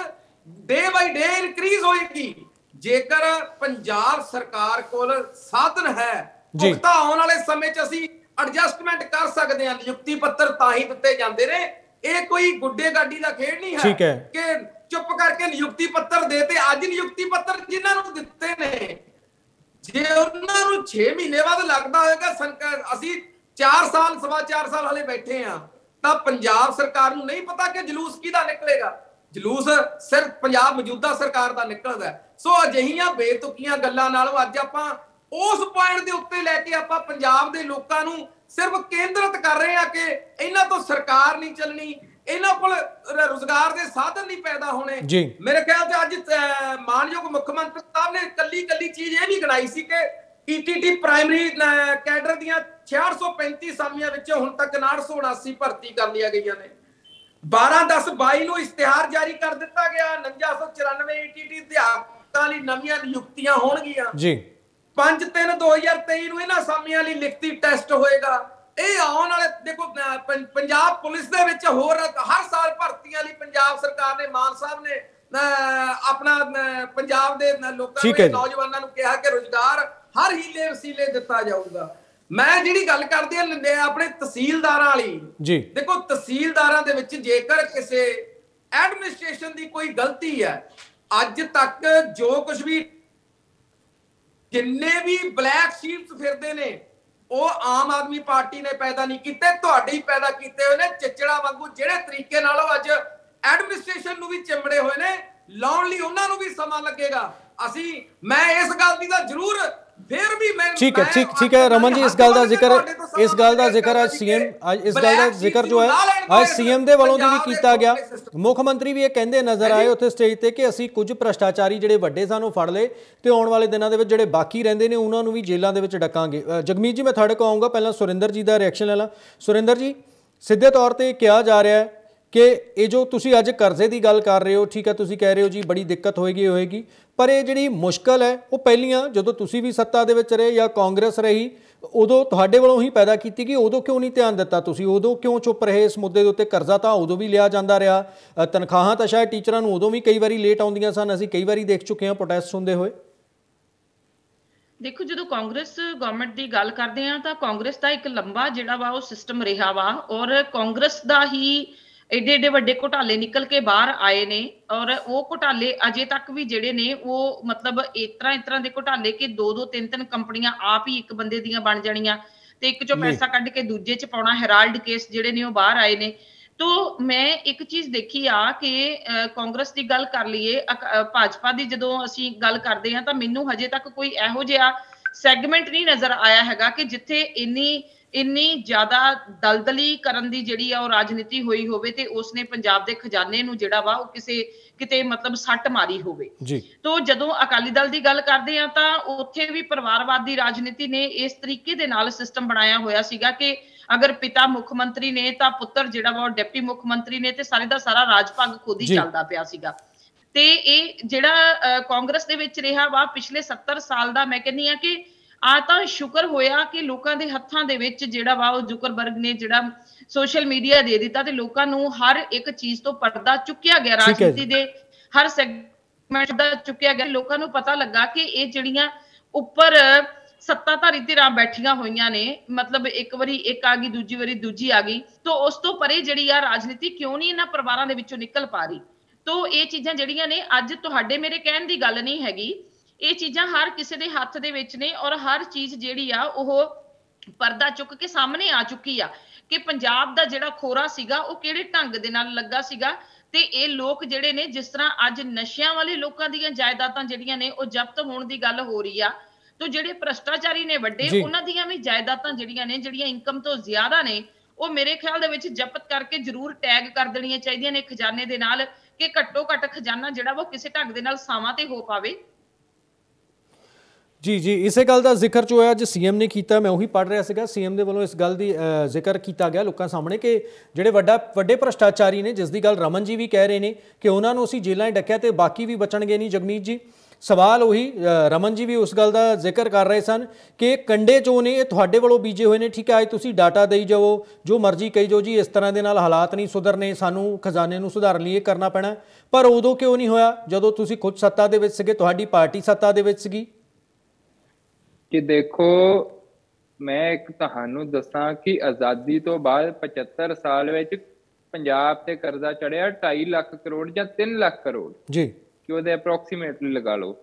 ਡੇ ਬਾਈ ਡੇ ਇਨਕਰੀਜ਼ ਹੋਏਗੀ। ਜੇਕਰ ਪੰਜਾਬ ਸਰਕਾਰ ਕੋਲ ਸਾਧਨ ਹੈ ਪੁਖਤਾ, ਆਉਣ ਵਾਲੇ ਸਮੇਂ 'ਚ ਅਸੀਂ ਐਡਜਸਟਮੈਂਟ ਕਰ ਸਕਦੇ ਹਾਂ। ਨਿਯੁਕਤੀ ਪੱਤਰ ਤਾਂ ਹੀ ਦਿੱਤੇ ਜਾਂਦੇ ਨੇ, ਇਹ ਕੋਈ ਗੁੱਡੇ ਗਾਡੀ ਦਾ ਖੇਡ ਨਹੀਂ ਹੈ ਕਿ ਚੁੱਪ ਕਰਕੇ ਨਿਯੁਕਤੀ ਪੱਤਰ ਦੇ ਤੇ ਅੱਜ ਨਿਯੁਕਤੀ ਪੱਤਰ ਜਿਨ੍ਹਾਂ ਨੂੰ ਦਿੱਤੇ ਨੇ ਜੇ ਉਹਨਾਂ ਨੂੰ 6 ਮਹੀਨੇ ਬਾਅਦ ਲੱਗਦਾ ਹੋਏਗਾ ਅਸੀਂ 4 ਸਾਲ ਸਵਾ 4 ਸਾਲ ਹਲੇ ਬੈਠੇ ਆ ਤਾਂ ਪੰਜਾਬ ਸਰਕਾਰ ਨੂੰ ਨਹੀਂ ਪਤਾ ਕਿ ਜਲੂਸ ਕਿਹਦਾ ਨਿਕਲੇਗਾ। ਜਲੂਸ ਸਿਰਫ ਪੰਜਾਬ ਮੌਜੂਦਾ ਸਰਕਾਰ ਦਾ ਨਿਕਲਦਾ। ਸੋ ਅਜਿਹੀਆਂ ਬੇਤੁਕੀਆਂ ਗੱਲਾਂ ਨਾਲੋਂ ਅੱਜ ਆਪਾਂ ਉਸ ਪੁਆਇੰਟ ਦੇ ਉੱਤੇ ਲੈ ਕੇ ਆਪਾਂ ਪੰਜਾਬ ਦੇ ਲੋਕਾਂ ਨੂੰ ਸਿਰਫ ਕੇਂਦਰਿਤ ਕਰ ਰਹੇ ਆ ਕਿ ਇਹਨਾਂ ਤੋਂ ਸਰਕਾਰ ਨਹੀਂ ਚੱਲਣੀ, ਇਹਨਾਂ ਕੋਲ ਰੁਜ਼ਗਾਰ ਦੇ ਸਾਧਨ ਨਹੀਂ ਪੈਦਾ ਹੋਣੇ। ਮੇਰੇ ਖਿਆਲ ਤੇ ਅੱਜ ਮਾਨਯੋਗ ਮੁੱਖ ਮੰਤਰੀ ਸਾਹਿਬ ਨੇ ਕੱਲੀ ਚੀਜ਼ ਇਹ ਨਹੀਂ ਗਿਣਾਈ ਸੀ ਕਿ ਈਟੀਟੀ ਪ੍ਰਾਇਮਰੀ ਕੈਡਰ ਦੀਆਂ 6635 ਅਸਾਮੀਆਂ ਵਿੱਚੋਂ ਹੁਣ ਤੱਕ 979 ਭਰਤੀ ਕਰ ਲਿਆ ਗਈਆਂ ਨੇ। 12/10/22 ਨੂੰ ਇਸ਼ਤਿਹਾਰ ਜਾਰੀ ਕਰ ਦਿੱਤਾ ਗਿਆ, 4994 ਈਟੀਟੀ ਅਧਿਆਪਕਾਂ ਲਈ ਨਵੀਆਂ ਨਿਯੁਕਤੀਆਂ ਹੋਣਗੀਆਂ। 5/3/2023 ਨੂੰ ਇਹਨਾਂ ਅਸਾਮੀਆਂ ਲਈ ਲਿਖਤੀ ਟੈਸਟ ਹੋਏਗਾ। ਇਹ ਆਉਣ ਵਾਲੇ ਦੇਖੋ ਪੰਜਾਬ ਪੁਲਿਸ ਦੇ ਵਿੱਚ ਹੋਰ ਹਰ ਸਾਲ ਭਰਤੀਆਂ ਲਈ ਪੰਜਾਬ ਸਰਕਾਰ ਨੇ ਮਾਨ ਸਾਹਿਬ ਨੇ ਆਪਣਾ ਪੰਜਾਬ ਦੇ ਲੋਕਾਂ ਨੂੰ ਨੌਜਵਾਨਾਂ ਨੂੰ ਕਿਹਾ ਕਿ ਰੁਜ਼ਗਾਰ ਹਰ ਹੀਲੇ ਵਸੀਲੇ ਦਿੱਤਾ ਜਾਊਗਾ। ਮੈਂ ਜਿਹੜੀ ਗੱਲ ਕਰਦੀ ਹਾਂ ਆਪਣੇ ਤਹਿਸੀਲਦਾਰਾਂ ਵਾਲੀ, ਦੇਖੋ ਤਹਿਸੀਲਦਾਰਾਂ ਦੇ ਵਿੱਚ ਜੇਕਰ ਕਿਸੇ ਐਡਮਿਨਿਸਟ੍ਰੇਸ਼ਨ ਦੀ ਕੋਈ ਗਲਤੀ ਹੈ, ਅੱਜ ਤੱਕ ਜੋ ਕੁਝ ਵੀ ਜਿੰਨੇ ਵੀ ਬਲੈਕ ਸ਼ੀਪਸ ਫਿਰਦੇ ਨੇ ਉਹ ਆਮ ਆਦਮੀ ਪਾਰਟੀ ਨੇ ਪੈਦਾ ਨਹੀਂ ਕੀਤੇ, ਤੁਹਾਡੇ ਹੀ ਪੈਦਾ ਕੀਤੇ ਹੋਏ ਨੇ ਚਿਚੜਾ ਵਾਂਗੂ। ਜਿਹੜੇ ਤਰੀਕੇ ਨਾਲ ਉਹ ਅੱਜ ਐਡਮਿਨਿਸਟ੍ਰੇਸ਼ਨ ਨੂੰ ਵੀ ਚਿੰਬੜੇ ਹੋਏ ਨੇ, ਲਾਉਣ ਲਈ ਉਹਨਾਂ ਨੂੰ ਵੀ ਸਮਾਂ ਲੱਗੇਗਾ। ਮੈਂ ਇਸ ਗੱਲ ਦੀ ਤਾਂ ਜ਼ਰੂਰ ਫਿਰ ਵੀ ਮੈਂ ਠੀਕ ਹੈ ਰਮਨ ਜੀ, ਇਸ ਗੱਲ ਦਾ ਜ਼ਿਕਰ ਅੱਜ ਸੀਐਮ ਇਸ ਗੱਲ ਦਾ ਜ਼ਿਕਰ ਜੋ ਹੈ ਅੱਜ ਸੀਐਮ ਦੇ ਵੱਲੋਂ ਵੀ ਕੀਤਾ ਗਿਆ। ਮੁੱਖ ਮੰਤਰੀ ਵੀ ਇਹ ਕਹਿੰਦੇ ਨਜ਼ਰ ਆਏ ਉੱਥੇ ਸਟੇਜ ਤੇ ਕਿ ਅਸੀਂ ਕੁਝ ਭ੍ਰਸ਼ਟਾਚਾਰੀ ਜਿਹੜੇ ਵੱਡੇ ਸਾਨੂੰ ਫੜ ਲਏ ਤੇ ਆਉਣ ਵਾਲੇ ਦਿਨਾਂ ਦੇ ਵਿੱਚ ਜਿਹੜੇ ਬਾਕੀ ਰਹਿੰਦੇ ਨੇ ਉਹਨਾਂ ਨੂੰ ਵੀ ਜੇਲ੍ਹਾਂ ਦੇ ਵਿੱਚ ਡਕਾਂਗੇ। ਜਗਮੀਤ ਜੀ, ਮੈਂ ਤੁਹਾਡੇ ਕੋਲ ਆਊਂਗਾ, ਪਹਿਲਾਂ ਸੁਰਿੰਦਰ ਜੀ ਦਾ ਰਿਐਕਸ਼ਨ ਲੈ ਲਾਂ। ਸੁਰਿੰਦਰ ਜੀ, ਸਿੱਧੇ ਤੌਰ ਤੇ ਕਿਹਾ ਜਾ ਰਿਹਾ ਹੈ ਕਿ ਇਹ ਜੋ ਤੁਸੀਂ ਅੱਜ ਕਰਜ਼ੇ ਦੀ ਗੱਲ ਕਰ ਰਹੇ ਹੋ, ਠੀਕ ਹੈ, ਤੁਸੀਂ ਕਹਿ ਰਹੇ ਹੋ ਜੀ ਬੜੀ ਦਿੱਕਤ ਹੋਏਗੀ, ਪਰ ਇਹ ਜਿਹੜੀ ਮੁਸ਼ਕਲ ਹੈ ਉਹ ਪਹਿਲੀਆਂ ਜਦੋਂ ਤੁਸੀਂ ਵੀ ਸੱਤਾ ਦੇ ਵਿੱਚ ਰਹੇ ਜਾਂ ਕਾਂਗਰਸ ਰਹੀ ਉਦੋਂ ਤੁਹਾਡੇ ਵੱਲੋਂ ਹੀ ਪੈਦਾ ਕੀਤੀ ਗਈ। ਉਦੋਂ ਕਿਉਂ ਨਹੀਂ ਧਿਆਨ ਦਿੱਤਾ ਤੁਸੀਂ? ਉਦੋਂ ਕਿਉਂ ਚੁੱਪ ਰਹੇ ਇਸ ਮੁੱਦੇ ਦੇ ਉੱਤੇ? ਕਰਜ਼ਾ ਤਾਂ ਉਦੋਂ ਵੀ ਲਿਆ ਜਾਂਦਾ ਰਿਹਾ, ਤਨਖਾਹਾਂ ਤਾਂ ਸ਼ਾਇਦ ਟੀਚਰਾਂ ਨੂੰ ਉਦੋਂ ਵੀ ਕਈ ਵਾਰੀ ਲੇਟ ਆਉਂਦੀਆਂ ਸਨ, ਅਸੀਂ ਕਈ ਵਾਰੀ ਦੇਖ ਚੁੱਕੇ ਹਾਂ ਪ੍ਰੋਟੈਸਟ ਹੁੰਦੇ ਹੋਏ। ਦੇਖੋ, ਜਦੋਂ ਕਾਂਗਰਸ ਗਵਰਨਮੈਂਟ ਦੀ ਗੱਲ ਕਰਦੇ ਹਾਂ ਤਾਂ ਕਾਂਗਰਸ ਦਾ ਇੱਕ ਲੰਬਾ ਜਿਹੜਾ ਵਾ ਉਹ ਸਿਸਟਮ ਰਿਹਾ ਵਾ ਔਰ ਕਾਂਗਰਸ ਦਾ ਹੀ ਏਡੇ ਵੱਡੇ ਘੁਟਾਲੇ ਨਿਕਲ ਕੇ ਬਾਹਰ ਆਏ ਨੇ ਔਰ ਉਹ ਘੁਟਾਲੇ ਅਜੇ ਤੱਕ ਵੀ ਜਿਹੜੇ ਨੇ ਉਹ ਮਤਲਬ ਇਸ ਤਰ੍ਹਾਂ ਦੇ ਘੁਟਾਲੇ ਕਿ 2-2 3-3 ਕੰਪਨੀਆਂ ਆਪ ਹੀ ਇੱਕ ਬੰਦੇ ਦੀਆਂ ਬਣ ਜਾਣੀਆਂ ਤੇ ਇੱਕ ਚੋਂ ਪੈਸਾ ਕੱਢ ਕੇ ਦੂਜੇ 'ਚ ਪਾਉਣਾ। ਹੈਰਾਲਡ ਕੇਸ ਜਿਹੜੇ ਨੇ ਉਹ ਬਾਹਰ ਆਏ ਨੇ। ਤੋ ਮੈਂ ਇੱਕ ਚੀਜ਼ ਦੇਖੀ ਆ ਕਿ ਕਾਂਗਰਸ ਦੀ ਗੱਲ ਕਰ ਲਈਏ, ਭਾਜਪਾ ਦੀ ਜਦੋਂ ਅਸੀਂ ਗੱਲ ਕਰਦੇ ਹਾਂ ਤਾਂ ਮੈਨੂੰ ਹਜੇ ਤੱਕ ਕੋਈ ਇਹੋ ਜਿਹਾ ਸੈਗਮੈਂਟ ਨਹੀਂ ਨਜ਼ਰ ਆਇਆ ਹੈਗਾ ਕਿ ਜਿੱਥੇ ਇੰਨੀ ਜ਼ਿਆਦਾ ਦਲਦਲੀ ਕਰਨ ਦੀ ਜਿਹੜੀ ਆ ਉਹ ਰਾਜਨੀਤੀ ਹੋਈ ਹੋਵੇ ਤੇ ਉਸਨੇ ਪੰਜਾਬ ਦੇ ਖਜ਼ਾਨੇ ਨੂੰ ਜਿਹੜਾ ਵਾ ਉਹ ਕਿਤੇ ਮਤਲਬ ਸੱਟ ਮਾਰੀ ਹੋਵੇ। ਤੋ ਜਦੋਂ ਅਕਾਲੀ ਦਲ ਦੀ ਗੱਲ ਕਰਦੇ ਆ ਤਾਂ ਉੱਥੇ ਵੀ ਪਰਿਵਾਰਵਾਦ ਦੀ ਰਾਜਨੀਤੀ ਨੇ ਇਸ ਤਰੀਕੇ ਦੇ ਨਾਲ ਸਿਸਟਮ ਬਣਾਇਆ ਹੋਇਆ ਸੀਗਾ ਕਿ ਅਗਰ ਪਿਤਾ ਮੁੱਖ ਮੰਤਰੀ ਨੇ ਤਾਂ ਪੁੱਤਰ ਜਿਹੜਾ ਵਾ ਉਹ ਡਿਪਟੀ ਮੁੱਖ ਮੰਤਰੀ ਨੇ ਤੇ ਸਾਰੇ ਦਾ ਸਾਰਾ ਰਾਜ ਭਾਗ ਖੁਦ ਹੀ ਚੱਲਦਾ ਪਿਆ ਸੀਗਾ। ਤੇ ਇਹ ਜਿਹੜਾ ਕਾਂਗਰਸ ਦੇ ਵਿੱਚ ਰਿਹਾ ਵਾ ਪਿਛਲੇ 70 ਸਾਲ ਦਾ, ਮੈਂ ਕਹਿੰਦੀ ਆ ਕਿ ਆ ਤਾਂ ਸ਼ੁਕਰ ਹੋਇਆ ਕਿ ਲੋਕਾਂ ਦੇ ਹੱਥਾਂ ਦੇ ਵਿੱਚ ਜਿਹੜਾ ਵਾ ਉਹ ਜ਼ੁਕਰਬਰਗ ਨੇ ਜਿਹੜਾ ਸੋਸ਼ਲ ਮੀਡੀਆ ਦੇ ਦਿੱਤਾ ਤੇ ਲੋਕਾਂ ਨੂੰ ਹਰ ਇੱਕ ਚੀਜ਼ ਤੋਂ ਪਰਦਾ ਚੁੱਕਿਆ ਗਿਆ, ਰਾਜਨੀਤੀ ਦੇ ਹਰ ਸੈਗਮੈਂਟ ਦਾ ਚੁੱਕਿਆ ਗਿਆ। ਲੋਕਾਂ ਨੂੰ ਪਤਾ ਲੱਗਾ ਕਿ ਇਹ ਜਿਹੜੀਆਂ ਉੱਪਰ ਸੱਤਾਧਾਰੀ ਧਿਰਾਂ ਬੈਠੀਆਂ ਹੋਈਆਂ ਨੇ, ਮਤਲਬ ਇੱਕ ਵਾਰੀ ਇੱਕ ਆ ਗਈ, ਦੂਜੀ ਵਾਰੀ ਦੂਜੀ ਆ ਗਈ, ਤਾਂ ਉਸ ਤੋਂ ਪਰੇ ਜਿਹੜੀ ਆ ਰਾਜਨੀਤੀ ਕਿਉਂ ਨਹੀਂ ਇਹਨਾਂ ਪਰਿਵਾਰਾਂ ਦੇ ਵਿੱਚੋਂ ਨਿਕਲ ਪਾ ਰਹੀ। ਤਾਂ ਇਹ ਚੀਜ਼ਾਂ ਜਿਹੜੀਆਂ ਨੇ, ਅੱਜ ਤੁਹਾਡੇ ਮੇਰੇ ਕਹਿਣ ਦੀ ਗੱਲ ਨਹੀਂ ਹੈਗੀ, ਇਹ ਚੀਜ਼ਾਂ ਹਰ ਕਿਸੇ ਦੇ ਹੱਥ ਦੇ ਵਿੱਚ ਨੇ, ਔਰ ਹਰ ਚੀਜ਼ ਜਿਹੜੀ ਆ ਉਹ ਪਰਦਾ ਚੁੱਕ ਕੇ ਸਾਹਮਣੇ ਆ ਚੁੱਕੀ ਆ ਕਿ ਪੰਜਾਬ ਦਾ ਜਿਹੜਾ ਖੋਰਾ ਸੀਗਾ ਉਹ ਕਿਹੜੇ ਢੰਗ ਦੇ ਨਾਲ ਲੱਗਾ ਸੀਗਾ। ਤੇ ਇਹ ਲੋਕ ਜਿਹੜੇ ਨੇ, ਜਿਸ ਤਰ੍ਹਾਂ ਅੱਜ ਨਸ਼ਿਆਂ ਵਾਲੇ ਲੋਕਾਂ ਦੀਆਂ ਜਾਇਦਾਦਾਂ ਜਿਹੜੀਆਂ ਨੇ ਉਹ ਜ਼ਬਤ ਹੋਣ ਦੀ ਗੱਲ ਹੋ ਰਹੀ ਆ, तो ਜਿਹੜੇ ਭ੍ਰਸ਼ਟਾਚਾਰੀ ਨੇ ਵੱਡੇ, ਉਹਨਾਂ ਦੀਆਂ ਵੀ ਜਾਇਦਾਦਾਂ ਜਿਹੜੀਆਂ ਨੇ, ਜਿਹੜੀਆਂ ਇਨਕਮ ਤੋਂ ਜ਼ਿਆਦਾ ਨੇ, ਉਹ ਮੇਰੇ ਖਿਆਲ ਦੇ ਵਿੱਚ ਜ਼ਬਤ ਕਰਕੇ ਜ਼ਰੂਰ ਟੈਗ ਕਰ ਦੇਣੀਆਂ ਚਾਹੀਦੀਆਂ ਨੇ ਖਜ਼ਾਨੇ ਦੇ ਨਾਲ, ਕਿ ਘੱਟੋ ਘੱਟ ਖਜ਼ਾਨਾ ਜਿਹੜਾ ਉਹ ਕਿਸੇ ਢੰਗ ਦੇ ਨਾਲ ਸਾਵਾਂ ਤੇ ਹੋ ਪਾਵੇ। जी जी, इसे गल का जिक्र जो है अज सीएम ने किया, मैं उही पढ़ रहा था, सीएम के वालों इस गल की जिक्र किया गया लोगों सामने कि जोड़े वड्डे भ्रष्टाचारी ने, जिसकी गल रमन जी भी कह रहे हैं कि उन्होंने असीं जेलों डकिया तो बाकी भी बचणगे नहीं। जगमीत जी, सवाल उही रमन जी भी उस गल का जिक्र कर रहे सन कि कंडे जो ने तुहाडे वालों बीजे हुए हैं, ठीक है, अज तुसीं डाटा देई जाओ, जो मर्जी कही जाओ जी, इस तरह के नाल हालात नहीं सुधरने, सानू खजाने नूं सुधारन लई करना पैना, पर उदों क्यों नहीं होया जदों तुसीं खुद सत्ता दे विच सीगे, तुहाडी पार्टी सत्ता दे विच सीगी। कि देखो, मैं एक तुहानू दसां कि आज़ादी तो बाद 75 साल विच पंजाब ते कर्जा चढ़िया 2.5 लाख करोड़ या 3 लाख करोड़ जी, कि ਉਹਦੇ ਅਪਰੋਕਸੀਮੇਟਲੀ ਲਗਾ ਲਓ।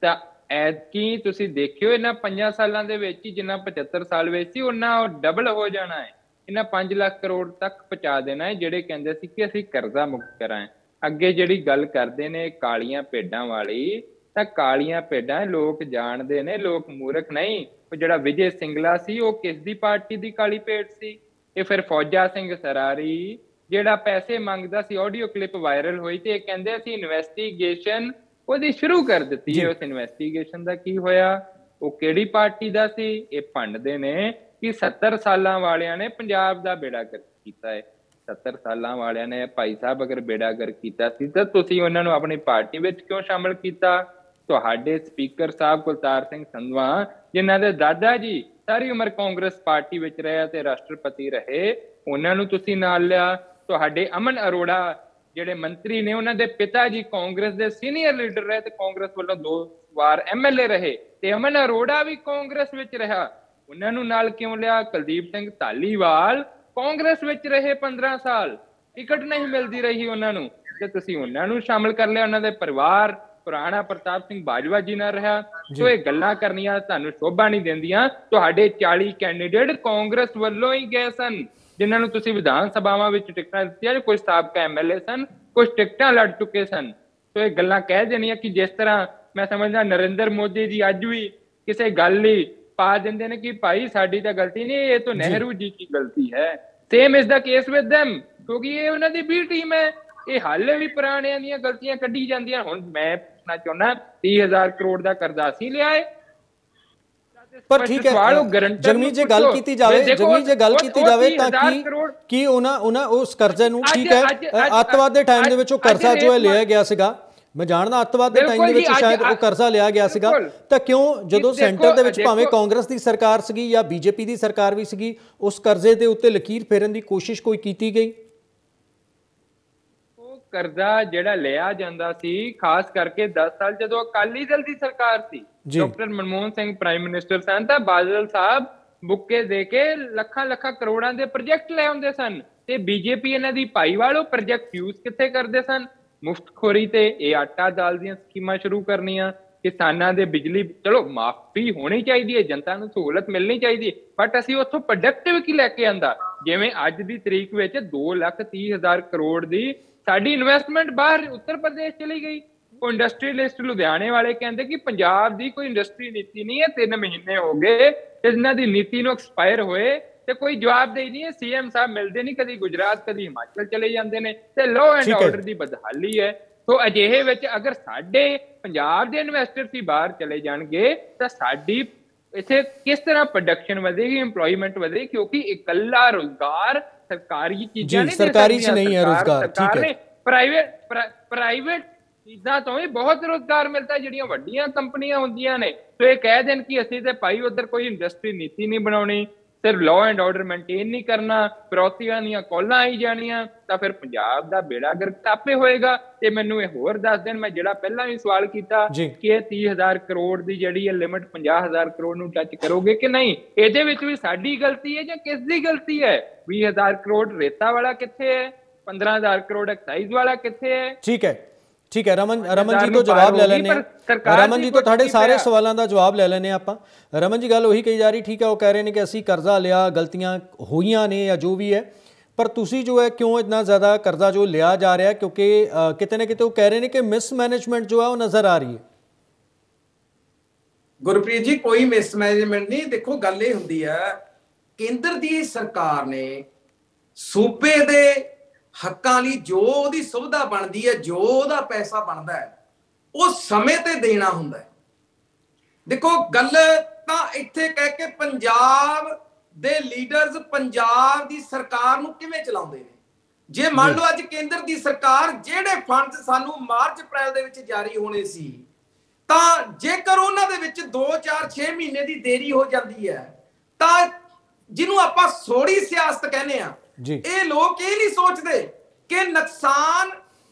ਤਾਂ ਐਤਕੀ ਤੁਸੀਂ ਦੇਖਿਓ, ਇਹਨਾਂ 5 ਸਾਲਾਂ ਦੇ ਵਿੱਚ ਹੀ ਜਿੰਨਾ 75 ਸਾਲ ਵਿੱਚ ਸੀ ਉਹਨਾਂ ਡਬਲ ਹੋ ਜਾਣਾ ਹੈ, ਇਹਨਾਂ 5 ਲੱਖ ਕਰੋੜ ਤੱਕ ਪਹੁੰਚਾ ਦੇਣਾ ਹੈ, ਜਿਹੜੇ ਕਹਿੰਦੇ ਸੀ ਕਿ ਅਸੀਂ ਕਰਜ਼ਾ ਮੁਕਤ ਕਰਾਂ। ਅੱਗੇ ਜਿਹੜੀ ਗੱਲ ਕਰਦੇ ਨੇ ਕਾਲੀਆਂ ਭੇਡਾਂ ਵਾਲੀ, ਤਾਂ ਕਾਲੀਆਂ ਭੇਡਾਂ ਲੋਕ ਜਾਣਦੇ ਨੇ, ਲੋਕ ਮੂਰਖ ਨਹੀਂ। ਉਹ ਜਿਹੜਾ ਵਿਜੇ ਸਿੰਗਲਾ ਸੀ ਉਹ ਕਿਸ ਦੀ ਪਾਰਟੀ ਦੀ ਕਾਲੀ ਭੇਡ ਸੀ? ਇਹ ਫਿਰ ਫੌਜਾ ਸਿੰਘ ਸਰਾਰੀ ਜਿਹੜਾ ਪੈਸੇ ਮੰਗਦਾ ਸੀ, ਆਡੀਓ ਕਲਿੱਪ ਵਾਇਰਲ ਹੋਈ ਤੇ ਇਹ ਕਹਿੰਦੇ ਅਸੀਂ ਇਨਵੈਸਟੀਗੇਸ਼ਨ ਉਹਦੀ ਸ਼ੁਰੂ ਕਰ ਦਿੱਤੀ ਹੈ। ਉਸ ਇਨਵੈਸਟੀਗੇਸ਼ਨ ਦਾ ਕੀ ਹੋਇਆ? ਉਹ ਕਿਹੜੀ ਪਾਰਟੀ ਦਾ ਸੀ? ਇਹ ਭੰਡਦੇ ਨੇ ਕਿ 70 ਸਾਲਾਂ ਵਾਲਿਆਂ ਨੇ ਪੰਜਾਬ ਦਾ ਬੇੜਾ ਗਰਕ ਕੀਤਾ ਹੈ। 70 ਸਾਲਾਂ ਵਾਲਿਆਂ ਨੇ ਭਾਈ ਸਾਹਿਬ ਅਗਰ ਬੇੜਾ ਗਰਕ ਕੀਤਾ ਸੀ ਤਾਂ ਤੁਸੀਂ ਉਹਨਾਂ ਨੂੰ ਆਪਣੀ ਪਾਰਟੀ ਵਿੱਚ ਕਿਉਂ ਸ਼ਾਮਲ ਕੀਤਾ? ਤੁਹਾਡੇ ਸਪੀਕਰ ਸਾਹਿਬ ਕੁਲਤਾਰ ਸਿੰਘ ਸੰਧਵਾ, ਜਿਨ੍ਹਾਂ ਦੇ ਦਾਦਾ ਜੀ ਸਾਰੀ ਉਮਰ ਕਾਂਗਰਸ ਪਾਰਟੀ ਵਿੱਚ ਰਹੇ ਤੇ ਰਾਸ਼ਟਰਪਤੀ ਰਹੇ, ਉਹਨਾਂ ਨੂੰ ਤੁਸੀਂ ਨਾਲ ਲਿਆ। ਤੁਹਾਡੇ ਅਮਨ ਅਰੋੜਾ ਜਿਹੜੇ ਮੰਤਰੀ ਨੇ, ਉਹਨਾਂ ਦੇ ਪਿਤਾ ਜੀ ਕਾਂਗਰਸ ਦੇ ਸੀਨੀਅਰ ਲੀਡਰ ਰਹੇ ਤੇ ਕਾਂਗਰਸ ਵੱਲੋਂ 2 ਵਾਰ ਐਮਐਲਏ ਰਹੇ, ਤੇ ਅਮਨ ਅਰੋੜਾ ਵੀ ਕਾਂਗਰਸ ਵਿੱਚ ਰਿਹਾ, ਉਹਨਾਂ ਨੂੰ ਨਾਲ ਕਿਉਂ ਲਿਆ? ਕੁਲਦੀਪ ਸਿੰਘ ਧਾਲੀਵਾਲ ਕਾਂਗਰਸ ਵਿੱਚ ਰਹੇ 15 ਸਾਲ, ਟਿਕਟ ਨਹੀਂ ਮਿਲਦੀ ਰਹੀ ਉਹਨਾਂ ਨੂੰ, ਤੇ ਤੁਸੀਂ ਉਹਨਾਂ ਨੂੰ ਸ਼ਾਮਲ ਕਰ ਲਿਆ। ਉਹਨਾਂ ਦੇ ਪਰਿਵਾਰ ਪੁਰਾਣਾ ਪ੍ਰਤਾਪ ਸਿੰਘ ਬਾਜਵਾ ਜੀ ਨਾਲ ਰਿਹਾ। ਸੋ ਇਹ ਗੱਲਾਂ ਕਰਨੀਆਂ ਤੁਹਾਨੂੰ ਸ਼ੋਭਾ ਨਹੀਂ ਦਿੰਦੀਆਂ। ਤੁਹਾਡੇ 40 ਕੈਂਡੀਡੇਟ ਕਾਂਗਰਸ ਵੱਲੋਂ ਹੀ ਗਏ ਸਨ, ਜਿਨ੍ਹਾਂ ਨੂੰ ਤੁਸੀਂ ਵਿਧਾਨ ਸਭਾਵਾਂ ਵਿੱਚ ਟਿਕਟਾਂ ਦਿੱਤੀਆਂ। ਕੁਝ ਸਾਬਕਾ ਐਮਐਲਏ ਸਨ, ਕੁਝ ਟਿਕਟਾਂ ਲੜ ਚੁੱਕੇ ਸਨ। ਸੋ ਇਹ ਗੱਲਾਂ ਕਹਿ ਦੇਣੀਆਂ ਕਿ ਜਿਸ ਤਰ੍ਹਾਂ ਮੈਂ ਸਮਝਦਾ ਨਰਿੰਦਰ ਮੋਦੀ ਜੀ ਅੱਜ ਵੀ ਕਿਸੇ ਗੱਲ ਲਈ ਪਾ ਦਿੰਦੇ ਨੇ ਕਿ ਭਾਈ ਸਾਡੀ ਤਾਂ ਗਲਤੀ ਨਹੀਂ, ਇਹ ਤਾਂ ਨਹਿਰੂ ਜੀ ਦੀ ਗਲਤੀ ਹੈ। Same is the case with them, ਕਿਉਂਕਿ ਇਹ ਉਹਨਾਂ ਦੀ ਬੀ ਟੀਮ ਹੈ। ਇਹ ਹਾਲੇ ਵੀ ਪੁਰਾਣਿਆਂ ਦੀਆਂ ਗਲਤੀਆਂ ਕੱਢੀ ਜਾਂਦੀਆਂ। ਹੁਣ ਮੈਂ ਪੁੱਛਣਾ ਚਾਹੁੰਦਾ, 30,000 ਕਰੋੜ ਦਾ ਕਰਜ਼ਾ ਅਸੀਂ ਲਿਆ ਹੈ, पर ठीक है जगमीत जी गल की जाए, जगमीत जी गल की जाए कि उन्हां उस कर्जे नूं, ठीक है, अतवाद के टाइम दे विच ओह कर्जा जो है लिया गया सीगा, मैं जानदा अतवाद के टाइम दे विच शायद ओह कर्जा लिया गया सीगा, तां क्यों जदों सेंटर दे विच भावें कांग्रेस दी सरकार सीगी या बीजेपी दी सरकार भी सीगी, उस कर्जे दे उत्ते लकीर फेरन दी कोशिश कोई कीती गई? ਕਰਜ਼ਾ ਜਿਹੜਾ ਲਿਆ ਜਾਂਦਾ ਸੀ, ਖਾਸ ਕਰਕੇ 10 ਸਾਲ ਜਦੋਂ ਅਕਾਲੀ ਦਲ ਦੀ ਸਰਕਾਰ ਸੀ, doctor Manmohan Singh prime minister ਸਨ, ਤਾਂ ਬਾਦਲ ਸਾਹਿਬ ਬੁੱਕੇ ਦੇ ਕੇ ਲੱਖਾਂ ਕਰੋੜਾਂ ਦੇ ਪ੍ਰੋਜੈਕਟ ਲੈ ਆਉਂਦੇ ਸਨ, ਤੇ ਬੀਜੇਪੀ ਇਹਨਾਂ ਦੀ ਭਾਈਵਾਲ ਉਹ ਪ੍ਰੋਜੈਕਟ ਯੂਜ਼ ਕਿੱਥੇ ਕਰਦੇ ਸਨ? ਮੁਫਤਖੋਰੀ ਤੇ। ਇਹ ਆਟਾ ਦਾਲ ਦੀਆਂ ਸਕੀਮਾਂ ਸ਼ੁਰੂ ਕਰਨੀਆਂ, ਕਿਸਾਨਾਂ ਦੇ ਬਿਜਲੀ, ਚਲੋ ਮਾਫੀ ਹੋਣੀ ਚਾਹੀਦੀ ਹੈ, ਜਨਤਾ ਨੂੰ ਸਹੂਲਤ ਮਿਲਣੀ ਚਾਹੀਦੀ ਹੈ, ਬਟ ਅਸੀਂ ਉੱਥੋਂ ਪ੍ਰੋਡਕਟਿਵ ਕੀ ਲੈ ਕੇ ਆਂਦਾ? ਜਿਵੇਂ ਅੱਜ ਦੀ ਤਰੀਕ ਵਿੱਚ 2,30,000 ਕਰੋੜ ਦੀ ਸਾਡੀ ਇਨਵੈਸਟਮੈਂਟ ਬਾਹਰ ਉੱਤਰ ਪ੍ਰਦੇਸ਼ ਚਲੀ ਗਈ। ਉਹ ਇੰਡਸਟਰੀਅਲਿਸਟ ਲੁਧਿਆਣੇ ਵਾਲੇ ਕਹਿੰਦੇ ਕਿ ਪੰਜਾਬ ਦੀ ਕੋਈ ਇੰਡਸਟਰੀ ਨੀਤੀ ਨਹੀਂ ਹੈ, 3 ਮਹੀਨੇ ਹੋ ਗਏ ਇਹਨਾਂ ਦੀ ਨੀਤੀ ਨੂੰ ਐਕਸਪਾਇਰ ਹੋਏ ਤੇ ਕੋਈ ਜਵਾਬਦੇਹੀ ਨਹੀਂ ਹੈ। ਸੀਐਮ ਸਾਹਿਬ ਮਿਲਦੇ ਨਹੀਂ, ਕਦੀ ਗੁਜਰਾਤ ਕਦੀ ਹਿਮਾਚਲ ਚਲੇ ਜਾਂਦੇ ਨੇ, ਤੇ ਲਾਅ ਐਂਡ ਆਰਡਰ ਦੀ ਬਦਹਾਲੀ ਹੈ। ਸੋ ਅਜਿਹੇ ਵਿੱਚ ਅਗਰ ਸਾਡੇ ਪੰਜਾਬ ਦੇ ਇਨਵੈਸਟਰ ਸੀ ਬਾਹਰ ਚਲੇ ਜਾਣਗੇ ਤਾਂ ਸਾਡੀ ਇੱਥੇ ਕਿਸ ਤਰ੍ਹਾਂ ਪ੍ਰੋਡਕਸ਼ਨ ਵਧੇਗੀ, ਇੰਪਲੋਇਮੈਂਟ ਵਧੇਗੀ? ਕਿਉਂਕਿ ਇਕੱਲਾ ਰੋਜ਼ਗਾਰ ਸਰਕਾਰੀ ਚੀਜ਼ਾਂ ਨਹੀਂ, ਸਰਕਾਰੀ ਚ ਨਹੀਂ ਹੈ ਰੋਜ਼ਗਾਰ, ਠੀਕ ਹੈ, ਪ੍ਰਾਈਵੇਟ ਚੀਜ਼ਾਂ ਤੋਂ ਵੀ ਬਹੁਤ ਰੋਜ਼ਗਾਰ ਮਿਲਦਾ, ਜਿਹੜੀਆਂ ਵੱਡੀਆਂ ਕੰਪਨੀਆਂ ਹੁੰਦੀਆਂ ਨੇ। ਸੋ ਇਹ ਕਹਿ ਦੇਣ ਕਿ ਅਸੀਂ ਤੇ ਭਾਈ ਉਧਰ ਕੋਈ ਇੰਡਸਟਰੀ ਨੀਤੀ ਨਹੀਂ ਬਣਾਉਣੀ, ਸਿਰਫ ਲਾਅ ਐਂਡ ਆਰਡਰ ਮੇਨਟੇਨ ਨਹੀਂ ਕਰਨਾ, ਫਿਰੌਤੀਆਂ ਦੀਆਂ ਕਾਲਾਂ ਆਈ ਜਾਣੀਆਂ, ਤਾਂ ਫਿਰ ਪੰਜਾਬ ਦਾ ਬੇੜਾ ਗਰਕ ਆਪੇ ਹੋਏਗਾ। ਤੇ ਮੈਨੂੰ ਇਹ ਹੋਰ ਦੱਸ ਦੇਣ, ਮੈਂ ਜਿਹੜਾ ਪਹਿਲਾਂ ਵੀ ਸਵਾਲ ਕੀਤਾ ਕਿ ਇਹ 30,000 ਕਰੋੜ ਦੀ ਜਿਹੜੀ ਹੈ ਲਿਮਿਟ 50,000 ਕਰੋੜ ਨੂੰ ਟੱਚ ਕਰੋਗੇ ਕਿ ਨਹੀਂ, ਇਹਦੇ ਵਿੱਚ ਵੀ ਸਾਡੀ ਗਲਤੀ ਹੈ ਜਾਂ ਕਿਸ ਦੀ ਗਲਤੀ ਹੈ? 20,000 ਕਰੋੜ ਰੇਤਾ ਵਾਲਾ ਕਿੱਥੇ ਹੈ? 15,000 ਕਰੋੜ ਐਕਸਾਈਜ਼ ਵਾਲਾ ਕਿੱਥੇ ਹੈ? ठीक है, ठीक है। रमन जी तो जवाब ले लेने, रमन जी तो ਤੁਹਾਡੇ ਸਾਰੇ ਸਵਾਲਾਂ ਦਾ ਜਵਾਬ ਲੈ ਲੈਣੇ ਆਪਾਂ। ਰਮਨ ਜੀ ਗੱਲ ਉਹੀ ਕਹੀ ਜਾ ਰਹੀ, ਠੀਕ ਹੈ, ਉਹ ਕਹਿ ਰਹੇ ਨੇ ਕਿ ਅਸੀਂ ਕਰਜ਼ਾ ਲਿਆ, ਗਲਤੀਆਂ ਹੋਈਆਂ ਨੇ ਜਾਂ ਜੋ ਵੀ ਹੈ, ਪਰ ਤੁਸੀਂ ਜੋ ਹੈ ਕਿਉਂ ਇੰਨਾ ਜ਼ਿਆਦਾ ਕਰਜ਼ਾ ਜੋ ਲਿਆ ਜਾ ਰਿਹਾ? ਕਿਉਂਕਿ ਕਿਤੇ ਨਾ ਕਿਤੇ ਉਹ ਕਹਿ ਰਹੇ ਨੇ ਕਿ ਮਿਸਮੈਨੇਜਮੈਂਟ ਜੋ ਹੈ ਉਹ ਨਜ਼ਰ ਆ ਰਹੀ ਹੈ। ਗੁਰਪ੍ਰੀਤ ਜੀ, ਕੋਈ ਮਿਸਮੈਨੇਜਮੈਂਟ ਨਹੀਂ। ਦੇਖੋ ਗੱਲ ਇਹ ਹੁੰਦੀ ਹੈ, ਕੇਂਦਰ ਦੀ ਸਰਕਾਰ ਨੇ ਸੂਬੇ ਦੇ ਹੱਕਾਂ ਲਈ ਜੋ ਉਹਦੀ ਸੁਵਿਧਾ ਬਣਦੀ ਹੈ, ਜੋ ਉਹਦਾ ਪੈਸਾ ਬਣਦਾ ਹੈ, ਉਹ ਸਮੇਂ ਤੇ ਦੇਣਾ ਹੁੰਦਾ ਹੈ। ਦੇਖੋ ਗੱਲ ਤਾਂ ਇੱਥੇ ਕਹਿ ਕੇ ਪੰਜਾਬ ਦੇ ਲੀਡਰਸ ਪੰਜਾਬ ਦੀ ਸਰਕਾਰ ਨੂੰ ਕਿਵੇਂ ਚਲਾਉਂਦੇ ਨੇ। ਜੇ ਮੰਨ ਲਓ ਅੱਜ ਕੇਂਦਰ ਦੀ ਸਰਕਾਰ ਜਿਹੜੇ ਫੰਡਸ ਸਾਨੂੰ ਮਾਰਚ ਅਪ੍ਰੈਲ ਦੇ ਵਿੱਚ ਜਾਰੀ ਹੋਣੇ ਸੀ, ਤਾਂ ਜੇਕਰ ਉਹਨਾਂ ਦੇ ਵਿੱਚ 2 4 6 ਮਹੀਨੇ ਦੀ ਦੇਰੀ ਹੋ ਜਾਂਦੀ ਹੈ, ਤਾਂ ਜਿਹਨੂੰ ਆਪਾਂ ਸੋੜੀ ਸਿਆਸਤ ਕਹਿੰਦੇ ਆ, ਇਹ ਲੋਕ ਇਹ ਨਹੀਂ ਸੋਚਦੇ ਕਿ ਨੁਕਸਾਨ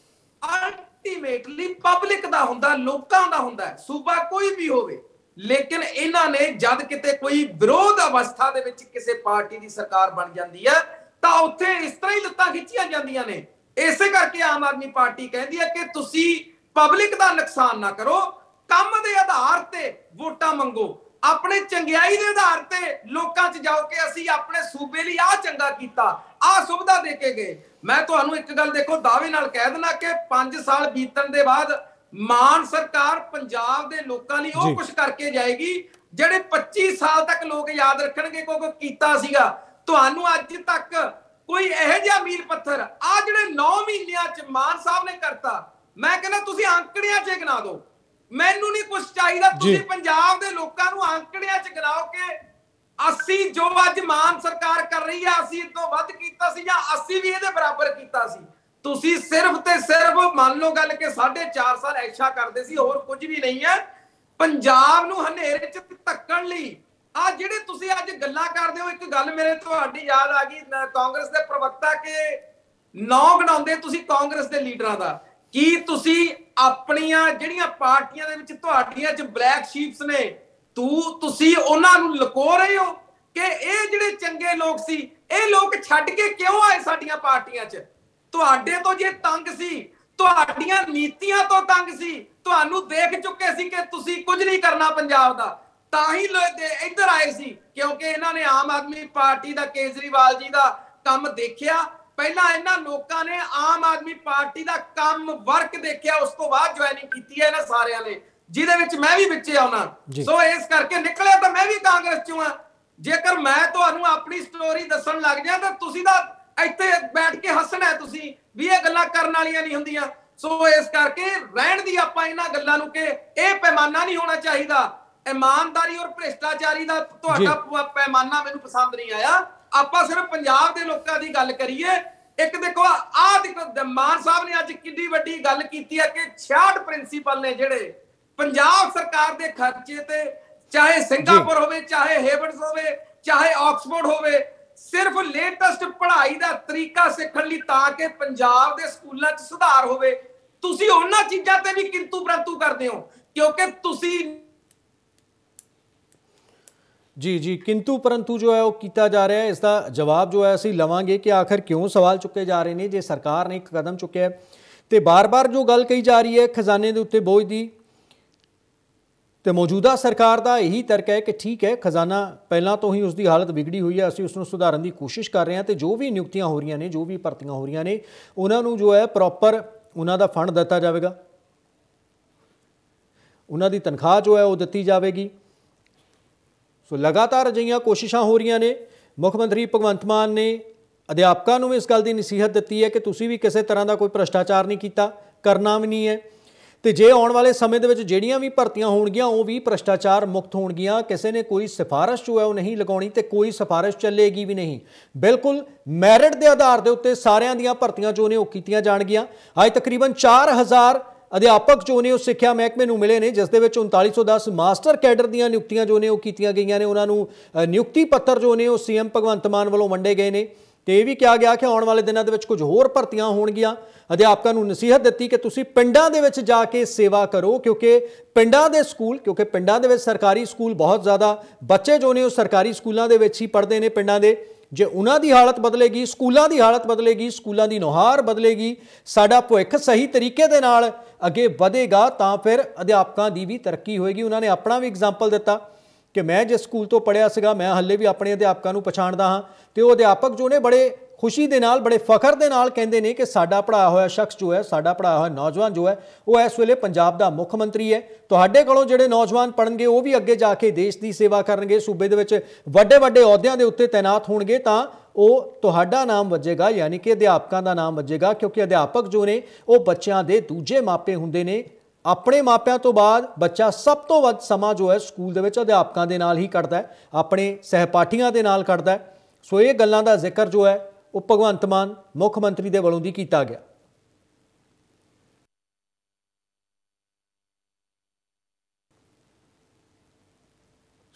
ਅਲਟੀਮੇਟਲੀ ਪਬਲਿਕ ਦਾ ਹੁੰਦਾ, ਲੋਕਾਂ ਦਾ ਹੁੰਦਾ, ਸੂਬਾ ਕੋਈ ਵੀ ਹੋਵੇ। ਲੇਕਿਨ ਇਹਨਾਂ ਨੇ ਜਦ ਕਿਤੇ ਕੋਈ ਵਿਰੋਧ ਅਵਸਥਾ ਦੇ ਵਿੱਚ ਕਿਸੇ ਪਾਰਟੀ ਦੀ ਸਰਕਾਰ ਬਣ ਜਾਂਦੀ ਹੈ, ਤਾਂ ਉੱਥੇ ਇਸ ਤਰ੍ਹਾਂ ਹੀ ਲੱਤਾਂ ਖਿੱਚੀਆਂ ਜਾਂਦੀਆਂ ਨੇ। ਇਸੇ ਕਰਕੇ ਆਮ ਆਦਮੀ ਪਾਰਟੀ ਕਹਿੰਦੀ ਹੈ ਕਿ ਤੁਸੀਂ ਪਬਲਿਕ ਦਾ ਨੁਕਸਾਨ ਨਾ ਕਰੋ, ਕੰਮ ਦੇ ਆਧਾਰ ਤੇ ਵੋਟਾਂ ਮੰਗੋ, ਆਪਣੇ ਚੰਗਿਆਈ ਦੇ ਆਧਾਰ ਤੇ ਲੋਕਾਂ 'ਚ ਜਾਓ ਕਿ ਅਸੀਂ ਆਪਣੇ ਸੂਬੇ ਲਈ ਆਹ ਚੰਗਾ ਕੀਤਾ, ਆਹ ਸੁਵਿਧਾ ਦੇ ਕੇ ਗਏ। ਮੈਂ ਤੁਹਾਨੂੰ ਇੱਕ ਗੱਲ ਦੇਖੋ ਦਾਅਵੇ ਨਾਲ ਕਹਿ ਦਿੰਦਾ ਕਿ 5 ਸਾਲ ਬੀਤਣ ਦੇ ਬਾਅਦ ਮਾਨ ਸਰਕਾਰ ਪੰਜਾਬ ਦੇ ਲੋਕਾਂ ਲਈ ਉਹ ਕੁਝ ਕਰਕੇ ਜਾਏਗੀ ਜਿਹੜੇ 25 ਸਾਲ ਤੱਕ ਲੋਕ ਯਾਦ ਰੱਖਣਗੇ ਕਿਉਂਕਿ ਕੀਤਾ ਸੀਗਾ। ਤੁਹਾਨੂੰ ਅੱਜ ਤੱਕ ਕੋਈ ਇਹੋ ਜਿਹਾ ਮੀਲ ਪੱਥਰ ਆ ਜਿਹੜੇ 9 ਮਹੀਨਿਆਂ 'ਚ ਮਾਨ ਸਾਹਿਬ ਨੇ ਕਰਤਾ, ਮੈਂ ਕਹਿੰਦਾ ਤੁਸੀਂ ਅੰਕੜਿਆਂ 'ਚ ਗਿਣਾ ਦਿਓ। ਮੈਨੂੰ ਨਹੀਂ ਕੁਝ ਚਾਹੀਦਾ, ਤੁਸੀਂ ਪੰਜਾਬ ਦੇ ਲੋਕਾਂ ਨੂੰ ਅੰਕੜਿਆਂ 'ਚ ਗਿਣਾਓ ਕਿ ਅਸੀਂ ਜੋ ਅੱਜ ਮਾਨ ਸਰਕਾਰ ਕਰ ਰਹੀ ਹੈ ਅਸੀਂ ਇਸ ਤੋਂ ਵੱਧ ਕੀਤਾ ਸੀ ਜਾਂ ਅਸੀਂ ਵੀ ਇਹਦੇ ਬਰਾਬਰ ਕੀਤਾ ਸੀ। ਤੁਸੀਂ ਸਿਰਫ ਤੇ ਸਿਰਫ ਮੰਨ ਲਓ ਗੱਲ ਕਿ 4.5 ਸਾਲ ਐਸ਼ਾ ਕਰਦੇ ਸੀ, ਹੋਰ ਕੁਝ ਵੀ ਨਹੀਂ ਹੈ। ਪੰਜਾਬ ਨੂੰ ਹਨੇਰੇ 'ਚ ਧੱਕਣ ਲਈ ਆ ਜਿਹੜੇ ਤੁਸੀਂ ਅੱਜ ਗੱਲਾਂ ਕਰਦੇ ਹੋ, ਇੱਕ ਗੱਲ ਮੇਰੇ ਤੁਹਾਡੀ ਯਾਦ ਆ ਗਈ, ਕਾਂਗਰਸ ਦੇ ਪ੍ਰਵਕਤਾ ਕੇ ਨਾਂ ਗਣਾਉਂਦੇ ਤੁਸੀਂ ਕਾਂਗਰਸ ਦੇ ਲੀਡਰਾਂ ਦਾ। ਕੀ ਤੁਸੀਂ ਆਪਣੀਆਂ ਜਿਹੜੀਆਂ ਪਾਰਟੀਆਂ ਦੇ ਵਿੱਚ ਤੁਹਾਡੀਆਂ 'ਚ ਬਲੈਕ ਸ਼ੀਪਸ ਨੇ, ਤੁਸੀਂ ਉਹਨਾਂ ਨੂੰ ਲੁਕੋ ਰਹੇ ਹੋ ਕਿ ਇਹ ਜਿਹੜੇ ਚੰਗੇ ਲੋਕ ਸੀ ਇਹ ਲੋਕ ਛੱਡ ਕੇ ਕਿਉਂ ਆਏ ਸਾਡੀਆਂ ਪਾਰਟੀਆਂ 'ਚ? ਤੁਹਾਡੇ ਤੋਂ ਜੇ ਤੰਗ ਸੀ, ਤੁਹਾਡੀਆਂ ਨੀਤੀਆਂ ਤੋਂ ਤੰਗ ਸੀ, ਤੁਹਾਨੂੰ ਦੇਖ ਚੁੱਕੇ ਸੀ ਕਿ ਤੁਸੀਂ ਕੁਝ ਨਹੀਂ ਕਰਨਾ ਪੰਜਾਬ ਦਾ, ਤਾਂ ਹੀ ਇੱਧਰ ਆਏ ਸੀ ਕਿਉਂਕਿ ਇਹਨਾਂ ਨੇ ਆਮ ਆਦਮੀ ਪਾਰਟੀ ਦਾ, ਕੇਜਰੀਵਾਲ ਜੀ ਦਾ ਕੰਮ ਦੇਖਿਆ। ਪਹਿਲਾਂ ਇਹਨਾਂ ਲੋਕਾਂ ਨੇ ਆਮ ਆਦਮੀ ਪਾਰਟੀ ਦਾ ਕੰਮ ਵਰਕ ਦੇਖਿਆ, ਉਸ ਤੋਂ ਬਾਅਦ ਜੁਆਇਨਿੰਗ ਕੀਤੀ ਹੈ ਇਹਨਾਂ ਸਾਰਿਆਂ ਨੇ, ਜਿਹਦੇ ਵਿੱਚ ਮੈਂ ਵੀ ਵਿੱਚ ਆਉਣਾ। ਸੋ ਇਸ ਕਰਕੇ ਨਿਕਲਿਆ ਤਾਂ ਮੈਂ ਵੀ ਕਾਂਗਰਸ ਚੋਂ ਆ। ਜੇਕਰ ਮੈਂ ਤੁਹਾਨੂੰ ਆਪਣੀ ਸਟੋਰੀ ਦੱਸਣ ਲੱਗ ਜਾ ਤਾਂ ਤੁਸੀਂ ਤਾਂ ਇੱਥੇ ਬੈਠ ਕੇ ਹੱਸਣਾ, ਤੁਸੀਂ ਵੀ ਇਹ ਗੱਲਾਂ ਕਰਨ ਵਾਲੀਆਂ ਨਹੀਂ ਹੁੰਦੀਆਂ। ਸੋ ਇਸ ਕਰਕੇ ਰਹਿਣ ਦੀ ਆਪਾਂ ਇਹਨਾਂ ਗੱਲਾਂ ਨੂੰ ਕਿ ਇਹ ਪੈਮਾਨਾ ਨਹੀਂ ਹੋਣਾ ਚਾਹੀਦਾ। ਇਮਾਨਦਾਰੀ ਔਰ ਭ੍ਰਿਸ਼ਟਾਚਾਰੀ ਦਾ ਤੁਹਾਡਾ ਪੈਮਾਨਾ ਮੈਨੂੰ ਪਸੰਦ ਨਹੀਂ ਆਇਆ। ਆਪਾਂ ਸਿਰਫ ਪੰਜਾਬ ਦੇ ਲੋਕਾਂ ਦੀ ਗੱਲ ਕਰੀਏ। ਇੱਕ ਦੇਖੋ ਆਹ ਦੇਖੋ ਮਾਨ ਸਾਹਿਬ ਨੇ ਅੱਜ ਕਿੰਨੀ ਵੱਡੀ ਗੱਲ ਕੀਤੀ ਹੈ ਕਿ 66 ਪ੍ਰਿੰਸੀਪਲ ਨੇ ਜਿਹੜੇ ਪੰਜਾਬ ਸਰਕਾਰ ਦੇ ਖਰਚੇ ਤੇ, ਚਾਹੇ ਸਿੰਗਾਪੁਰ ਹੋਵੇ, ਚਾਹੇ ਹੇਵਰਡਸ ਹੋਵੇ, ਚਾਹੇ ਆਕਸਫੋਰਡ ਹੋਵੇ, ਸਿਰਫ ਲੇਟੈਸਟ ਪੜ੍ਹਾਈ ਦਾ ਤਰੀਕਾ ਸਿੱਖਣ ਲਈ ਤਾਂ ਕਿ ਪੰਜਾਬ ਦੇ ਸਕੂਲਾਂ 'ਚ ਸੁਧਾਰ ਹੋਵੇ। ਤੁਸੀਂ ਉਹਨਾਂ ਚੀਜ਼ਾਂ ਤੇ ਵੀ ਕਿੰਤੂ ਪਰੰਤੂ ਕਰਦੇ ਹੋ ਕਿਉਂਕਿ ਤੁਸੀਂ ਜੀ ਕਿੰਤੂ ਪਰੰਤੂ ਜੋ ਹੈ ਉਹ ਕੀਤਾ ਜਾ ਰਿਹਾ ਹੈ। ਇਸ ਦਾ ਜਵਾਬ ਜੋ ਹੈ ਅਸੀਂ ਲਵਾਂਗੇ ਕਿ ਆਖਰ ਕਿਉਂ ਸਵਾਲ ਚੁੱਕੇ ਜਾ ਰਹੇ ਨੇ। ਜੇ ਸਰਕਾਰ ਨੇ ਇੱਕ ਕਦਮ ਚੁੱਕਿਆ ਤੇ ਬਾਰ-ਬਾਰ ਜੋ ਗੱਲ ਕਹੀ ਜਾ ਰਹੀ ਹੈ ਖਜ਼ਾਨੇ ਦੇ ਉੱਤੇ ਬੋਝ ਦੀ, ਤੇ ਮੌਜੂਦਾ ਸਰਕਾਰ ਦਾ ਇਹੀ ਤਰਕ ਹੈ ਕਿ ਠੀਕ ਹੈ ਖਜ਼ਾਨਾ ਪਹਿਲਾਂ ਤੋਂ ਹੀ ਉਸਦੀ ਹਾਲਤ ਵਿਗੜੀ ਹੋਈ ਹੈ, ਅਸੀਂ ਉਸ ਨੂੰ ਸੁਧਾਰਨ ਦੀ ਕੋਸ਼ਿਸ਼ ਕਰ ਰਹੇ ਹਾਂ ਤੇ ਜੋ ਵੀ ਨਿਯੁਕਤੀਆਂ ਹੋ ਰਹੀਆਂ ਨੇ, ਜੋ ਵੀ ਭਰਤੀਆਂ ਹੋ ਰਹੀਆਂ ਨੇ, ਉਹਨਾਂ ਨੂੰ ਜੋ ਹੈ ਪ੍ਰੋਪਰ ਉਹਨਾਂ ਦਾ ਫੰਡ ਦਿੱਤਾ ਜਾਵੇਗਾ, ਉਹਨਾਂ ਦੀ ਤਨਖਾਹ ਜੋ ਹੈ ਉਹ ਦਿੱਤੀ ਜਾਵੇਗੀ। ਸੋ ਲਗਾਤਾਰ ਅਜਿਹੀਆਂ ਕੋਸ਼ਿਸ਼ਾਂ ਹੋ ਰਹੀਆਂ ਨੇ। ਮੁੱਖ ਮੰਤਰੀ ਭਗਵੰਤ ਮਾਨ ਨੇ ਅਧਿਆਪਕਾਂ ਨੂੰ ਵੀ ਇਸ ਗੱਲ ਦੀ ਨਸੀਹਤ ਦਿੱਤੀ ਹੈ ਕਿ ਤੁਸੀਂ ਵੀ ਕਿਸੇ ਤਰ੍ਹਾਂ ਦਾ ਕੋਈ ਭ੍ਰਿਸ਼ਟਾਚਾਰ ਨਹੀਂ ਕੀਤਾ, ਕਰਨਾ ਵੀ ਨਹੀਂ ਹੈ, ਤੇ ਜੇ ਆਉਣ ਵਾਲੇ ਸਮੇਂ ਦੇ ਵਿੱਚ ਜਿਹੜੀਆਂ ਵੀ ਭਰਤੀਆਂ ਹੋਣਗੀਆਂ ਉਹ ਵੀ ਭ੍ਰਿਸ਼ਟਾਚਾਰ ਮੁਕਤ ਹੋਣਗੀਆਂ। ਕਿਸੇ ਨੇ ਕੋਈ ਸਿਫਾਰਿਸ਼ ਜੋ ਹੈ ਉਹ ਨਹੀਂ ਲਗਾਉਣੀ ਤੇ ਕੋਈ ਸਿਫਾਰਿਸ਼ ਚੱਲੇਗੀ ਵੀ ਨਹੀਂ। ਬਿਲਕੁਲ ਮੈਰਿਟ ਦੇ ਆਧਾਰ ਦੇ ਉੱਤੇ ਸਾਰਿਆਂ ਦੀਆਂ ਭਰਤੀਆਂ ਜੋ ਨੇ ਉਹ ਕੀਤੀਆਂ ਜਾਣਗੀਆਂ। ਅੱਜ ਤਕਰੀਬਨ 4000 ਅਧਿਆਪਕ ਜੋ ਨੇ ਉਹ ਸਿੱਖਿਆ ਮਹਿਕਮੇ ਨੂੰ ਮਿਲੇ ਨੇ, ਜਿਸ ਦੇ ਵਿੱਚ 3910 ਮਾਸਟਰ ਕੈਡਰ ਦੀਆਂ ਨਿਯੁਕਤੀਆਂ ਜੋ ਨੇ ਉਹ ਕੀਤੀਆਂ ਗਈਆਂ ਨੇ। ਉਹਨਾਂ ਨੂੰ ਨਿਯੁਕਤੀ ਪੱਤਰ ਜੋ ਨੇ ਉਹ ਸੀਐਮ ਭਗਵੰਤ ਮਾਨ ਵੱਲੋਂ ਵੰਡੇ ਗਏ ਨੇ ਤੇ ਇਹ ਵੀ ਕਿਹਾ ਗਿਆ ਕਿ ਆਉਣ ਵਾਲੇ ਦਿਨਾਂ ਦੇ ਵਿੱਚ ਕੁਝ ਹੋਰ ਭਰਤੀਆਂ ਹੋਣਗੀਆਂ। ਅਧਿਆਪਕਾਂ ਨੂੰ ਨਸੀਹਤ ਦਿੱਤੀ ਕਿ ਤੁਸੀਂ ਪਿੰਡਾਂ ਦੇ ਵਿੱਚ ਜਾ ਕੇ ਸੇਵਾ ਕਰੋ, ਕਿਉਂਕਿ ਪਿੰਡਾਂ ਦੇ ਸਕੂਲ, ਕਿਉਂਕਿ ਪਿੰਡਾਂ ਦੇ ਵਿੱਚ ਸਰਕਾਰੀ ਸਕੂਲ ਬਹੁਤ ਜ਼ਿਆਦਾ ਬੱਚੇ ਜੋ ਨੇ ਉਹ ਸਰਕਾਰੀ ਸਕੂਲਾਂ ਦੇ ਵਿੱਚ ਹੀ ਪੜ੍ਹਦੇ ਨੇ ਪਿੰਡਾਂ ਦੇ। ਜੇ ਉਹਨਾਂ ਦੀ ਹਾਲਤ ਬਦਲੇਗੀ, ਸਕੂਲਾਂ ਦੀ ਹਾਲਤ ਬਦਲੇਗੀ, ਸਕੂਲਾਂ ਦੀ ਨੁਹਾਰ ਬਦਲੇਗੀ, ਸਾਡਾ ਭਵਿੱਖ ਸਹੀ ਤਰੀਕੇ ਦੇ ਨਾਲ ਅੱਗੇ ਵਧੇਗਾ ਤਾਂ ਫਿਰ ਅਧਿਆਪਕਾਂ ਦੀ ਵੀ ਤਰੱਕੀ ਹੋਏਗੀ। ਉਹਨਾਂ ਨੇ ਆਪਣਾ ਵੀ ਐਗਜ਼ਾਮਪਲ ਦਿੱਤਾ ਕਿ ਮੈਂ ਜਿਸ ਸਕੂਲ ਤੋਂ ਪੜ੍ਹਿਆ ਸੀਗਾ, ਮੈਂ ਹਾਲੇ ਵੀ ਆਪਣੇ ਅਧਿਆਪਕਾਂ ਨੂੰ ਪਛਾਣਦਾ ਹਾਂ ਤੇ ਉਹ ਅਧਿਆਪਕ ਜੋ ਨੇ ਬੜੇ ਖੁਸ਼ੀ ਦੇ ਨਾਲ, ਬੜੇ ਫਖਰ ਦੇ ਨਾਲ ਕਹਿੰਦੇ ਨੇ ਕਿ ਸਾਡਾ ਪੜ੍ਹਾਇਆ ਹੋਇਆ ਸ਼ਖਸ ਜੋ ਹੈ, ਸਾਡਾ ਪੜ੍ਹਾਇਆ ਹੋਇਆ ਨੌਜਵਾਨ ਜੋ ਹੈ ਉਹ ਇਸ ਵੇਲੇ ਪੰਜਾਬ ਦਾ ਮੁੱਖ ਮੰਤਰੀ ਹੈ। ਤੁਹਾਡੇ ਕੋਲੋਂ ਜਿਹੜੇ ਨੌਜਵਾਨ ਪੜ੍ਹਨਗੇ ਉਹ ਵੀ ਅੱਗੇ ਜਾ ਕੇ ਦੇਸ਼ ਦੀ ਸੇਵਾ ਕਰਨਗੇ, ਸੂਬੇ ਦੇ ਵਿੱਚ ਵੱਡੇ ਵੱਡੇ ਅਹੁਦਿਆਂ ਦੇ ਉੱਤੇ ਤੈਨਾਤ ਹੋਣਗੇ ਤਾਂ ਉਹ ਤੁਹਾਡਾ ਨਾਮ ਵੱਜੇਗਾ, ਯਾਨੀ ਕਿ ਅਧਿਆਪਕਾਂ ਦਾ ਨਾਮ ਵੱਜੇਗਾ। ਕਿਉਂਕਿ ਅਧਿਆਪਕ ਜੋ ਨੇ ਉਹ ਬੱਚਿਆਂ ਦੇ ਦੂਜੇ ਮਾਪੇ ਹੁੰਦੇ ਨੇ। ਆਪਣੇ ਮਾਪਿਆਂ ਤੋਂ ਬਾਅਦ ਬੱਚਾ ਸਭ ਤੋਂ ਵੱਧ ਸਮਾਂ ਜੋ ਹੈ ਸਕੂਲ ਦੇ ਵਿੱਚ ਅਧਿਆਪਕਾਂ ਦੇ ਨਾਲ ਹੀ ਕੱਢਦਾ ਹੈ, ਆਪਣੇ ਸਹਿਪਾਠੀਆਂ ਦੇ ਨਾਲ ਕੱਢਦਾ ਹੈ। ਸੋ ਇਹ ਗੱਲਾਂ ਦਾ ਜ਼ਿਕਰ ਜੋ ਹੈ ਉਹ ਭਗਵੰਤ ਮਾਨ ਮੁੱਖ ਮੰਤਰੀ ਦੇ ਵੱਲੋਂ ਦੀ ਕੀਤਾ ਗਿਆ।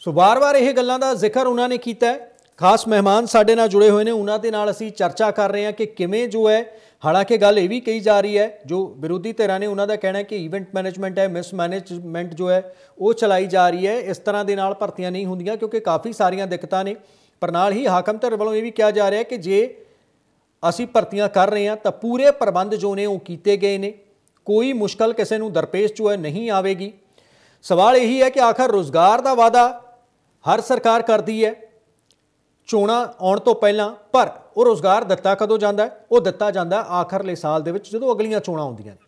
ਸੋ ਵਾਰ-ਵਾਰ ਇਹ ਗੱਲਾਂ ਦਾ ਜ਼ਿਕਰ ਉਹਨਾਂ ਨੇ ਕੀਤਾ ਹੈ। ਖਾਸ ਮਹਿਮਾਨ ਸਾਡੇ ਨਾਲ ਜੁੜੇ ਹੋਏ ਨੇ, ਉਹਨਾਂ ਦੇ ਨਾਲ ਅਸੀਂ ਚਰਚਾ ਕਰ ਰਹੇ ਹਾਂ ਕਿ ਕਿਵੇਂ ਜੋ ਹੈ, ਹਾਲਾਂਕਿ ਗੱਲ ਇਹ ਵੀ ਕਹੀ ਜਾ ਰਹੀ ਹੈ, ਜੋ ਵਿਰੋਧੀ ਧਿਰਾਂ ਨੇ ਉਹਨਾਂ ਦਾ ਕਹਿਣਾ ਹੈ ਕਿ ਈਵੈਂਟ ਮੈਨੇਜਮੈਂਟ ਹੈ, ਮਿਸਮੈਨੇਜਮੈਂਟ ਜੋ ਹੈ ਉਹ ਚਲਾਈ ਜਾ ਰਹੀ ਹੈ, ਇਸ ਤਰ੍ਹਾਂ ਦੇ ਨਾਲ ਭਰਤੀਆਂ ਨਹੀਂ ਹੁੰਦੀਆਂ ਕਿਉਂਕਿ ਕਾਫੀ ਸਾਰੀਆਂ ਦਿੱਕਤਾਂ ਨੇ। ਪਰ ਨਾਲ ਹੀ ਹਾਕਮ ਧਿਰ ਵੱਲੋਂ ਇਹ ਵੀ ਕਿਹਾ ਜਾ ਰਿਹਾ ਕਿ ਜੇ ਅਸੀਂ ਭਰਤੀਆਂ ਕਰ ਰਹੇ ਹਾਂ ਤਾਂ ਪੂਰੇ ਪ੍ਰਬੰਧ ਜੋ ਨੇ ਉਹ ਕੀਤੇ ਗਏ ਨੇ, ਕੋਈ ਮੁਸ਼ਕਲ ਕਿਸੇ ਨੂੰ ਦਰਪੇਸ਼ ਜੋ ਹੈ ਨਹੀਂ ਆਵੇਗੀ। ਸਵਾਲ ਇਹੀ ਹੈ ਕਿ ਆਖਰ ਰੁਜ਼ਗਾਰ ਦਾ ਵਾਅਦਾ ਹਰ ਸਰਕਾਰ ਕਰਦੀ ਹੈ ਚੋਣਾਂ ਆਉਣ ਤੋਂ ਪਹਿਲਾਂ, ਪਰ ਉਹ ਰੁਜ਼ਗਾਰ ਦਿੱਤਾ ਕਦੋਂ ਜਾਂਦਾ ਹੈ? ਉਹ ਦਿੱਤਾ ਜਾਂਦਾ ਆਖਰਲੇ ਸਾਲ ਦੇ ਵਿੱਚ ਜਦੋਂ ਅਗਲੀਆਂ ਚੋਣਾਂ ਆਉਂਦੀਆਂ ਨੇ।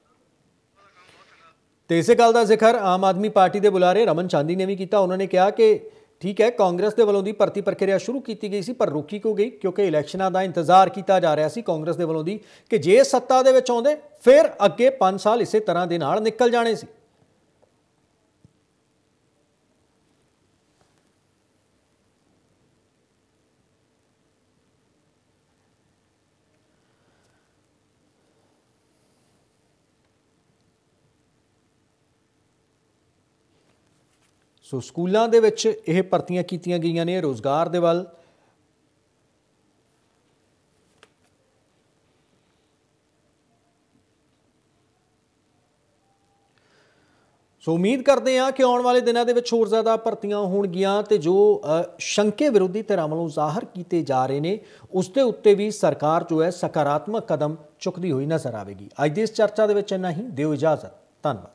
ਤੇ ਇਸੇ ਗੱਲ ਦਾ ਜ਼ਿਕਰ ਆਮ ਆਦਮੀ ਪਾਰਟੀ ਦੇ ਬੁਲਾਰੇ ਰਮਨ ਚਾਂਦੀ ਨੇ ਵੀ ਕੀਤਾ। ਉਹਨਾਂ ਨੇ ਕਿਹਾ ਕਿ ਠੀਕ ਹੈ, ਕਾਂਗਰਸ ਦੇ ਵੱਲੋਂ ਦੀ ਭਰਤੀ ਪ੍ਰਕਿਰਿਆ ਸ਼ੁਰੂ ਕੀਤੀ ਗਈ ਸੀ ਪਰ ਰੋਕੀ ਕਿਉਂ ਗਈ? ਕਿਉਂਕਿ ਇਲੈਕਸ਼ਨਾਂ ਦਾ ਇੰਤਜ਼ਾਰ ਕੀਤਾ ਜਾ ਰਿਹਾ ਸੀ ਕਾਂਗਰਸ ਦੇ ਵੱਲੋਂ ਦੀ ਕਿ ਜੇ ਸੱਤਾ ਦੇ ਵਿੱਚ ਆਉਂਦੇ ਫਿਰ ਅੱਗੇ 5 ਸਾਲ ਇਸੇ ਤਰ੍ਹਾਂ ਦੇ ਨਾਲ ਨਿਕਲ ਜਾਣੇ ਸੀ। ਸੋ ਸਕੂਲਾਂ ਦੇ ਵਿੱਚ ਇਹ ਭਰਤੀਆਂ ਕੀਤੀਆਂ ਗਈਆਂ ਨੇ ਰੋਜ਼ਗਾਰ ਦੇ ਵੱਲ। ਸੋ ਉਮੀਦ ਕਰਦੇ ਹਾਂ ਕਿ ਆਉਣ ਵਾਲੇ ਦਿਨਾਂ ਦੇ ਵਿੱਚ ਹੋਰ ਜ਼ਿਆਦਾ ਭਰਤੀਆਂ ਹੋਣਗੀਆਂ ਤੇ ਜੋ ਸ਼ੰਕੇ ਵਿਰੋਧੀ ਧਿਰਾਂ ਵੱਲੋਂ ਜ਼ਾਹਰ ਕੀਤੇ ਜਾ ਰਹੇ ਨੇ ਉਸ ਦੇ ਉੱਤੇ ਵੀ ਸਰਕਾਰ ਜੋ ਹੈ ਸਕਾਰਾਤਮਕ ਕਦਮ ਚੁੱਕਦੀ ਹੋਈ ਨਜ਼ਰ ਆਵੇਗੀ। ਅੱਜ ਦੀ ਇਸ ਚਰਚਾ ਦੇ ਵਿੱਚ ਇੰਨਾ ਹੀ। ਦਿਓ ਇਜਾਜ਼ਤ। ਧੰਨਵਾਦ।